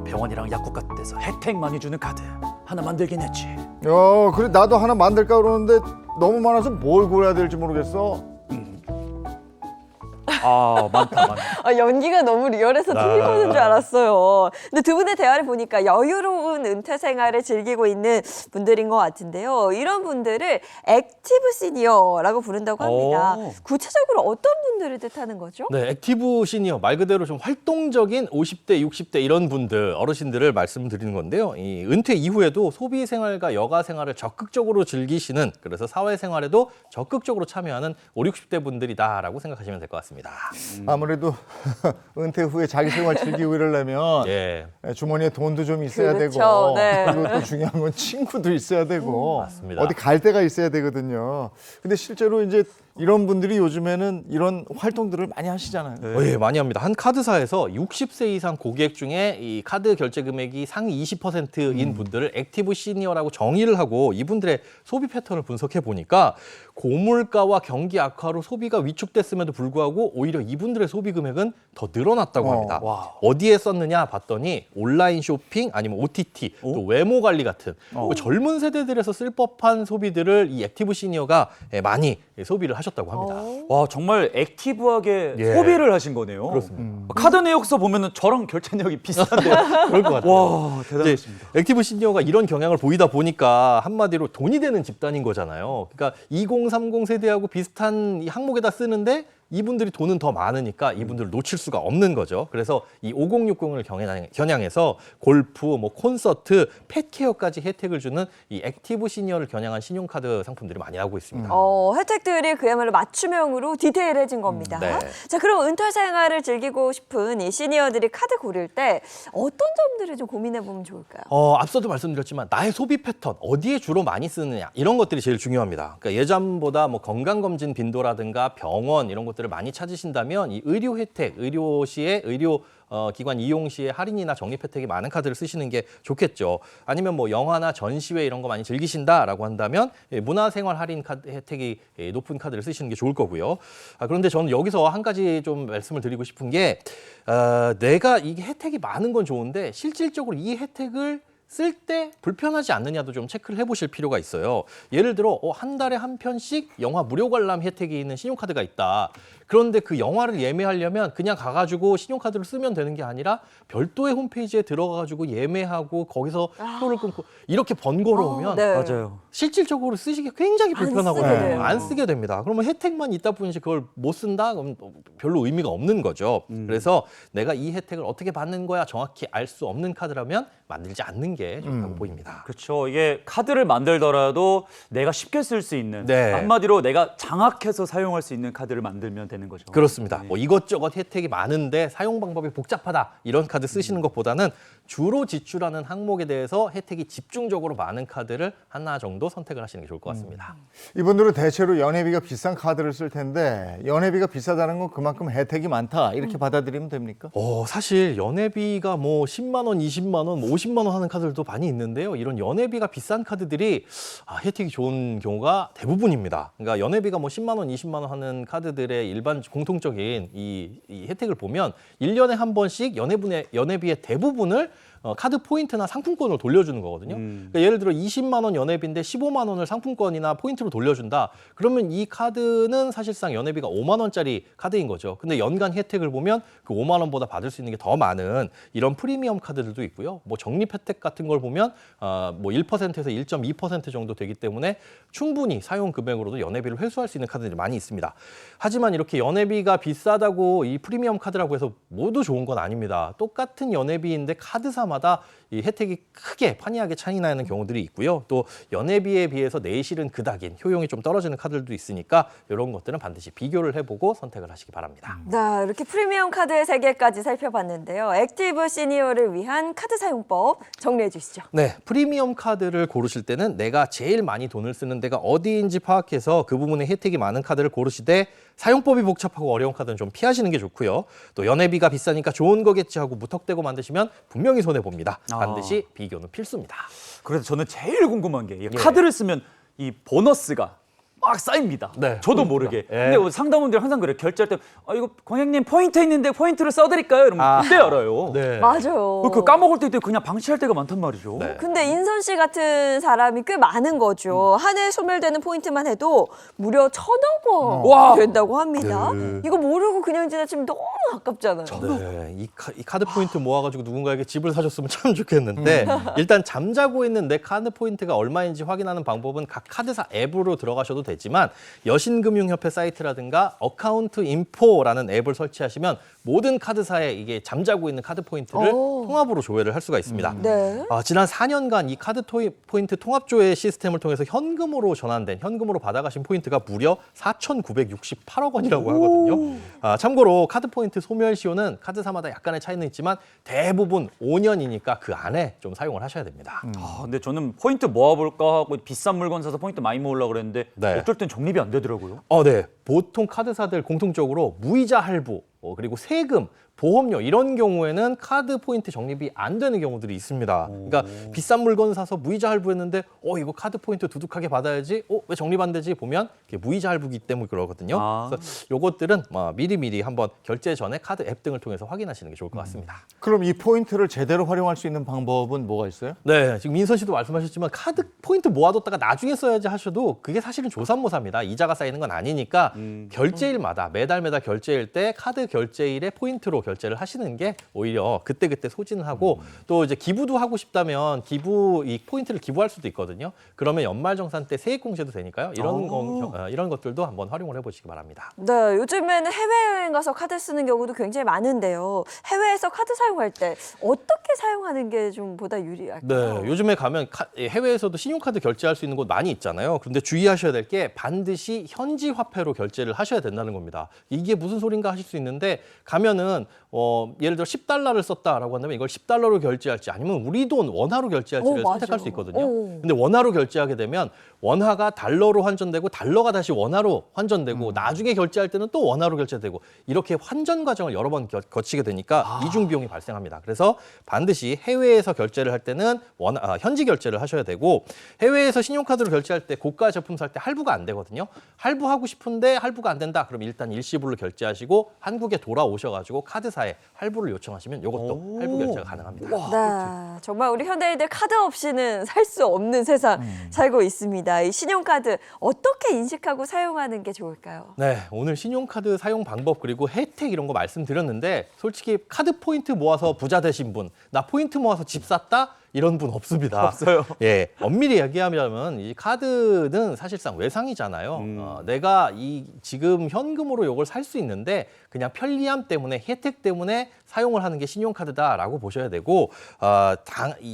병원이랑 약국 같은 데서 혜택 많이 주는 카드 하나 만들긴 했지. 그래 나도 하나 만들까 그러는데 너무 많아서 뭘 고려해야 될지 모르겠어. 아, 많다. 연기가 너무 리얼해서 아. TV 보는 줄 알았어요. 근데 두 분의 대화를 보니까 여유로운 은퇴 생활을 즐기고 있는 분들인 것 같은데요. 이런 분들을 액티브 시니어라고 부른다고 합니다. 오. 구체적으로 어떤 분들을 뜻하는 거죠? 네, 액티브 시니어 말 그대로 좀 활동적인 50대, 60대 이런 분들, 어르신들을 말씀드리는 건데요. 이 은퇴 이후에도 소비 생활과 여가 생활을 적극적으로 즐기시는, 그래서 사회 생활에도 적극적으로 참여하는 5, 60대 분들이다라고 생각하시면 될 것 같습니다. 아무래도 은퇴 후에 자기 생활 즐기고 이러려면 예. 주머니에 돈도 좀 있어야 그렇죠. 되고 네. 그리고 또 중요한 건 친구도 있어야 되고 맞습니다. 어디 갈 데가 있어야 되거든요. 근데 실제로 이제 이런 분들이 요즘에는 이런 활동들을 많이 하시잖아요. 예, 많이 합니다. 한 카드사에서 60세 이상 고객 중에 이 카드 결제 금액이 상위 20%인 분들을 액티브 시니어라고 정의를 하고 이분들의 소비 패턴을 분석해 보니까 고물가와 경기 악화로 소비가 위축됐음에도 불구하고 오히려 이분들의 소비 금액은 더 늘어났다고 합니다. 와. 어디에 썼느냐 봤더니 온라인 쇼핑 아니면 OTT 또 외모 관리 같은 그 젊은 세대들에서 쓸 법한 소비들을 이 액티브 시니어가 많이 소비를 하셨다고 합니다. 와, 정말 액티브하게 예. 소비를 하신 거네요. 그렇습니다. 카드 내역서 보면은 저랑 결제내역이 비슷한데. 그럴 것 같아요. 와, 대단하십니다. 이제 액티브 시니어가 이런 경향을 보이다 보니까 한마디로 돈이 되는 집단인 거잖아요. 그러니까 2030 세대하고 비슷한 이 항목에다 쓰는데 이분들이 돈은 더 많으니까 이분들을 놓칠 수가 없는 거죠. 그래서 이 5060을 겨냥해서 골프, 뭐 콘서트, 펫케어까지 혜택을 주는 이 액티브 시니어를 겨냥한 신용카드 상품들이 많이 나오고 있습니다. 혜택들이 그야말로 맞춤형으로 디테일해진 겁니다. 네. 자, 그럼 은퇴 생활을 즐기고 싶은 이 시니어들이 카드 고를 때 어떤 점들을 좀 고민해 보면 좋을까요? 앞서도 말씀드렸지만 나의 소비 패턴, 어디에 주로 많이 쓰느냐 이런 것들이 제일 중요합니다. 그러니까 예전보다 뭐 건강검진 빈도라든가 병원 이런 것들을 많이 찾으신다면 이 의료 혜택, 의료 시에 의료 기관 이용 시에 할인이나 적립 혜택이 많은 카드를 쓰시는 게 좋겠죠. 아니면 뭐 영화나 전시회 이런 거 많이 즐기신다라고 한다면 문화생활 할인 카드 혜택이 높은 카드를 쓰시는 게 좋을 거고요. 그런데 저는 여기서 한 가지 좀 말씀을 드리고 싶은 게 내가 이게 혜택이 많은 건 좋은데 실질적으로 이 혜택을 쓸 때 불편하지 않느냐도 좀 체크를 해보실 필요가 있어요. 예를 들어 한 달에 한 편씩 영화 무료 관람 혜택이 있는 신용카드가 있다. 그런데 그 영화를 예매하려면 그냥 가가지고 신용카드를 쓰면 되는 게 아니라 별도의 홈페이지에 들어가가지고 예매하고 거기서 표를 끊고 이렇게 번거로우면 네. 맞아요. 실질적으로 쓰시기 굉장히 쓰게 불편하거든요. 돼요. 안 쓰게 됩니다. 그러면 혜택만 있다 뿐이지 그걸 못 쓴다? 그럼 별로 의미가 없는 거죠. 그래서 내가 이 혜택을 어떻게 받는 거야 정확히 알 수 없는 카드라면 만들지 않는 게 좋다고 보입니다. 그렇죠. 이게 카드를 만들더라도 내가 쉽게 쓸 수 있는 네. 한마디로 내가 장악해서 사용할 수 있는 카드를 만들면 되는 거죠. 그렇습니다. 네. 뭐 이것저것 혜택이 많은데 사용 방법이 복잡하다 이런 카드 쓰시는 것보다는 주로 지출하는 항목에 대해서 혜택이 집중적으로 많은 카드를 하나 정도 선택을 하시는 게 좋을 것 같습니다. 이분들은 대체로 연회비가 비싼 카드를 쓸 텐데 연회비가 비싸다는 건 그만큼 혜택이 많다 이렇게 받아들이면 됩니까? 사실 연회비가 뭐 10만 원, 20만 원, 뭐 50만 원 하는 카드들도 많이 있는데요. 이런 연회비가 비싼 카드들이 혜택이 좋은 경우가 대부분입니다. 그러니까 연회비가 뭐 10만 원, 20만 원 하는 카드들의 일반 공통적인 이 혜택을 보면 1년에 한 번씩 연회비의 대부분을 카드 포인트나 상품권으로 돌려주는 거거든요. 그러니까 예를 들어 20만 원 연회비인데 15만 원을 상품권이나 포인트로 돌려준다. 그러면 이 카드는 사실상 연회비가 5만 원짜리 카드인 거죠. 근데 연간 혜택을 보면 그 5만 원보다 받을 수 있는 게 더 많은 이런 프리미엄 카드들도 있고요. 뭐 적립 혜택 같은 걸 보면 뭐 1%에서 1.2% 정도 되기 때문에 충분히 사용 금액으로도 연회비를 회수할 수 있는 카드들이 많이 있습니다. 하지만 이렇게 연회비가 비싸다고 이 프리미엄 카드라고 해서 모두 좋은 건 아닙니다. 똑같은 연회비인데 카드사마다 이 혜택이 크게 판이하게 차이 나는 경우들이 있고요. 또 연회비에 비해서 내실은 그닥인 효용이 좀 떨어지는 카드들도 있으니까 이런 것들은 반드시 비교를 해보고 선택을 하시기 바랍니다. 자, 이렇게 프리미엄 카드의 세계까지 살펴봤는데요. 액티브 시니어를 위한 카드 사용법 정리해 주시죠. 네, 프리미엄 카드를 고르실 때는 내가 제일 많이 돈을 쓰는 데가 어디인지 파악해서 그 부분에 혜택이 많은 카드를 고르시되 사용법이 복잡하고 어려운 카드는 좀 피하시는 게 좋고요. 또 연회비가 비싸니까 좋은 거겠지 하고 무턱대고 만드시면 분명히 손해봅니다. 반드시 비교는 필수입니다. 그래서 저는 제일 궁금한 게 이 카드를 쓰면 이 보너스가 막 쌓입니다. 네, 저도 포인트가. 모르게. 예. 근데 상담원들 항상 그래. 결제할 때 이거 고객님 포인트 있는데 포인트를 써드릴까요? 이러면 그때 알아요. 네. 맞아요. 그 까먹을 때 그냥 방치할 때가 많단 말이죠. 네. 근데 인선 씨 같은 사람이 꽤 많은 거죠. 한 해 소멸되는 포인트만 해도 무려 1,000억 원 와. 된다고 합니다. 네. 이거 모르고 그냥 지나치면 너무 아깝잖아요. 네, 이 카드 포인트 모아가지고 누군가에게 집을 사줬으면 참 좋겠는데 일단 잠자고 있는 내 카드 포인트가 얼마인지 확인하는 방법은 각 카드사 앱으로 들어가셔도 되지만 여신금융협회 사이트라든가 어카운트 인포라는 앱을 설치하시면 모든 카드사에 이게 잠자고 있는 카드 포인트를 통합으로 조회를 할 수가 있습니다. 네. 지난 4년간 이 카드 포인트 통합조회 시스템을 통해서 현금으로 전환된, 현금으로 받아가신 포인트가 무려 4,968억 원이라고 하거든요. 참고로 카드 포인트 소멸 시효는 카드사마다 약간의 차이는 있지만 대부분 5년이니까 그 안에 좀 사용을 하셔야 됩니다. 근데 저는 포인트 모아볼까 하고 비싼 물건 사서 포인트 많이 모으려고 그랬는데 네. 어쩔 땐 적립이 안 되더라고요. 네. 보통 카드사들 공통적으로 무이자 할부, 그리고 세금, 보험료 이런 경우에는 카드 포인트 적립이 안 되는 경우들이 있습니다. 그러니까 비싼 물건 사서 무이자 할부했는데 이거 카드 포인트 두둑하게 받아야지. 왜 적립 안 되지? 보면 그게 무이자 할부기 때문에 그러거든요. 그래서 요것들은 미리미리 한번 결제 전에 카드 앱 등을 통해서 확인하시는 게 좋을 것 같습니다. 그럼 이 포인트를 제대로 활용할 수 있는 방법은 뭐가 있어요? 네, 지금 민선 씨도 말씀하셨지만 카드 포인트 모아뒀다가 나중에 써야지 하셔도 그게 사실은 조삼모사입니다. 이자가 쌓이는 건 아니니까 결제일마다 매달 결제일 때 카드 결제일에 포인트로 결제를 하시는 게 오히려 그때그때 소진을 하고 또 이제 기부도 하고 싶다면 이 포인트를 기부할 수도 있거든요. 그러면 연말정산 때 세액공제도 되니까요. 이런 것들도 한번 활용을 해보시기 바랍니다. 네, 요즘에는 해외여행 가서 카드 쓰는 경우도 굉장히 많은데요. 해외에서 카드 사용할 때 어떻게 사용하는 게 좀 보다 유리할까요? 네, 요즘에 가면 해외에서도 신용카드 결제할 수 있는 곳 많이 있잖아요. 그런데 주의하셔야 될 게 반드시 현지 화폐로 결제를 하셔야 된다는 겁니다. 이게 무슨 소린가 하실 수 있는데 가면은 예를 들어 10달러를 썼다라고 한다면 이걸 10달러로 결제할지 아니면 우리 돈 원화로 결제할지를 선택할 수 있거든요. 근데 원화로 결제하게 되면 원화가 달러로 환전되고 달러가 다시 원화로 환전되고 나중에 결제할 때는 또 원화로 결제되고 이렇게 환전 과정을 여러 번 거치게 되니까 이중 비용이 발생합니다. 그래서 반드시 해외에서 결제를 할 때는 현지 결제를 하셔야 되고 해외에서 신용카드로 결제할 때 고가 제품 살 때 할부가 안 되거든요. 할부하고 싶은데 할부가 안 된다. 그럼 일단 일시불로 결제하시고 한국에 돌아오셔가지고 카드사에 할부를 요청하시면 이것도 할부 결제가 가능합니다. 네, 정말 우리 현대인들 카드 없이는 살 수 없는 세상 살고 있습니다. 이 신용카드 어떻게 인식하고 사용하는 게 좋을까요? 네, 오늘 신용카드 사용 방법 그리고 혜택 이런 거 말씀드렸는데 솔직히 카드 포인트 모아서 부자 되신 분, 나 포인트 모아서 집 샀다? 이런 분 없습니다. 없어요. 예, 엄밀히 얘기하면 이 카드는 사실상 외상이잖아요. 내가 지금 현금으로 이걸 살 수 있는데 그냥 편리함 때문에 혜택 때문에 사용을 하는 게 신용카드다라고 보셔야 되고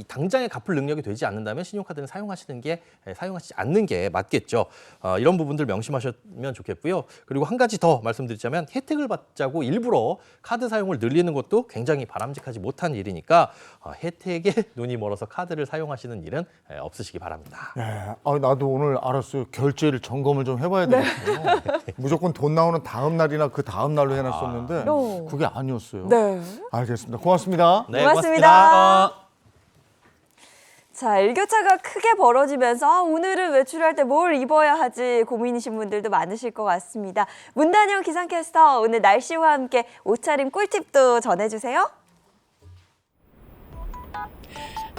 당장에 갚을 능력이 되지 않는다면 신용카드는 사용하지 않는 게 맞겠죠. 이런 부분들 명심하시면 좋겠고요. 그리고 한 가지 더 말씀드리자면 혜택을 받자고 일부러 카드 사용을 늘리는 것도 굉장히 바람직하지 못한 일이니까 혜택에 눈이 멀어서 카드를 사용하시는 일은 없으시기 바랍니다. 네, 나도 오늘 알았어요. 결제를 점검을 좀 해봐야 되겠어요. 무조건 돈 나오는 다음 날이나 그 다음 날로 해놨었는데 그게 아니었어요. 네. 알겠습니다. 고맙습니다. 네, 고맙습니다. 자, 일교차가 크게 벌어지면서 오늘은 외출할 때 뭘 입어야 하지 고민이신 분들도 많으실 것 같습니다. 문단영 기상캐스터 오늘 날씨와 함께 옷차림 꿀팁도 전해주세요.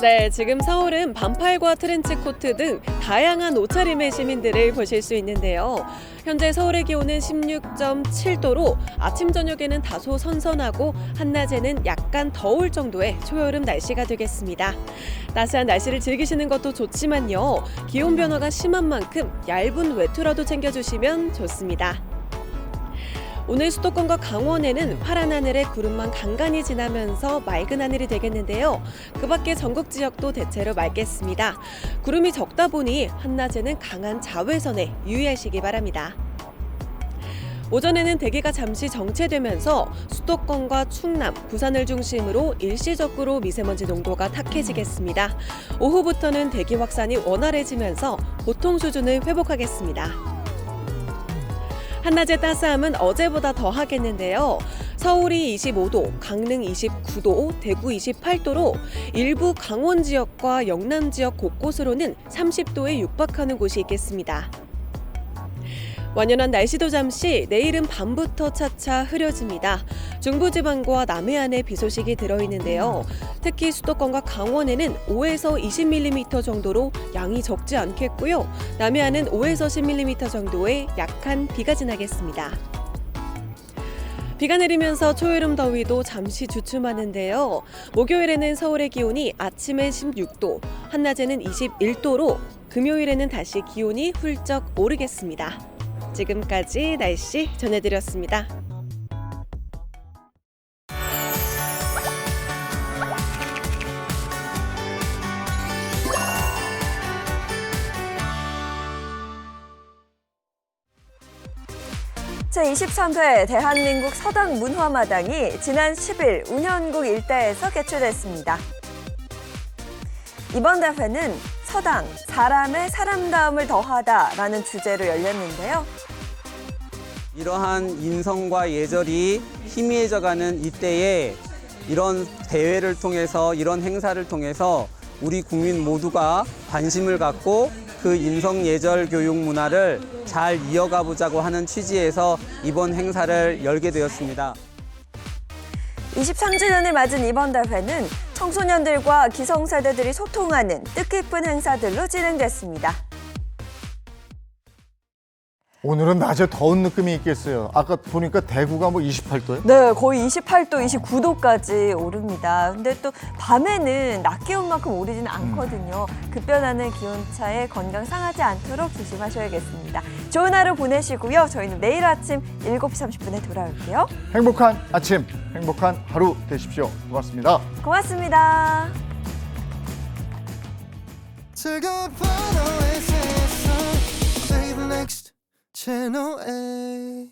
네, 지금 서울은 반팔과 트렌치 코트 등 다양한 옷차림의 시민들을 보실 수 있는데요. 현재 서울의 기온은 16.7도로 아침 저녁에는 다소 선선하고 한낮에는 약간 더울 정도의 초여름 날씨가 되겠습니다. 따스한 날씨를 즐기시는 것도 좋지만요. 기온 변화가 심한 만큼 얇은 외투라도 챙겨주시면 좋습니다. 오늘 수도권과 강원에는 파란 하늘에 구름만 간간히 지나면서 맑은 하늘이 되겠는데요. 그 밖에 전국 지역도 대체로 맑겠습니다. 구름이 적다 보니 한낮에는 강한 자외선에 유의하시기 바랍니다. 오전에는 대기가 잠시 정체되면서 수도권과 충남, 부산을 중심으로 일시적으로 미세먼지 농도가 탁해지겠습니다. 오후부터는 대기 확산이 원활해지면서 보통 수준을 회복하겠습니다. 한낮의 따스함은 어제보다 더하겠는데요. 서울이 25도, 강릉 29도, 대구 28도로 일부 강원 지역과 영남 지역 곳곳으로는 30도에 육박하는 곳이 있겠습니다. 완연한 날씨도 잠시, 내일은 밤부터 차차 흐려집니다. 중부지방과 남해안에 비 소식이 들어있는데요. 특히 수도권과 강원에는 5에서 20mm 정도로 양이 적지 않겠고요. 남해안은 5에서 10mm 정도의 약한 비가 지나겠습니다. 비가 내리면서 초여름 더위도 잠시 주춤하는데요. 목요일에는 서울의 기온이 아침에 16도, 한낮에는 21도로 금요일에는 다시 기온이 훌쩍 오르겠습니다. 지금까지 날씨 전해드렸습니다. 제23회 대한민국 서당 문화마당이 지난 10일 운현국 일대에서 개최됐습니다. 이번 대회는 서당, 사람의 사람다움을 더하다라는 주제로 열렸는데요. 이러한 인성과 예절이 희미해져가는 이때에 이런 대회를 통해서, 이런 행사를 통해서 우리 국민 모두가 관심을 갖고 그 인성 예절 교육 문화를 잘 이어가 보자고 하는 취지에서 이번 행사를 열게 되었습니다. 23주년을 맞은 이번 대회는 청소년들과 기성세대들이 소통하는 뜻깊은 행사들로 진행됐습니다. 오늘은 낮에 더운 느낌이 있겠어요. 아까 보니까 대구가 뭐 28도요? 네, 거의 28도, 29도까지 오릅니다. 근데 또 밤에는 낮 기온만큼 오르지는 않거든요. 급변하는 기온차에 건강 상하지 않도록 조심하셔야겠습니다. 좋은 하루 보내시고요. 저희는 내일 아침 7시 30분에 돌아올게요. 행복한 아침, 행복한 하루 되십시오. 고맙습니다. 고맙습니다. Channel A.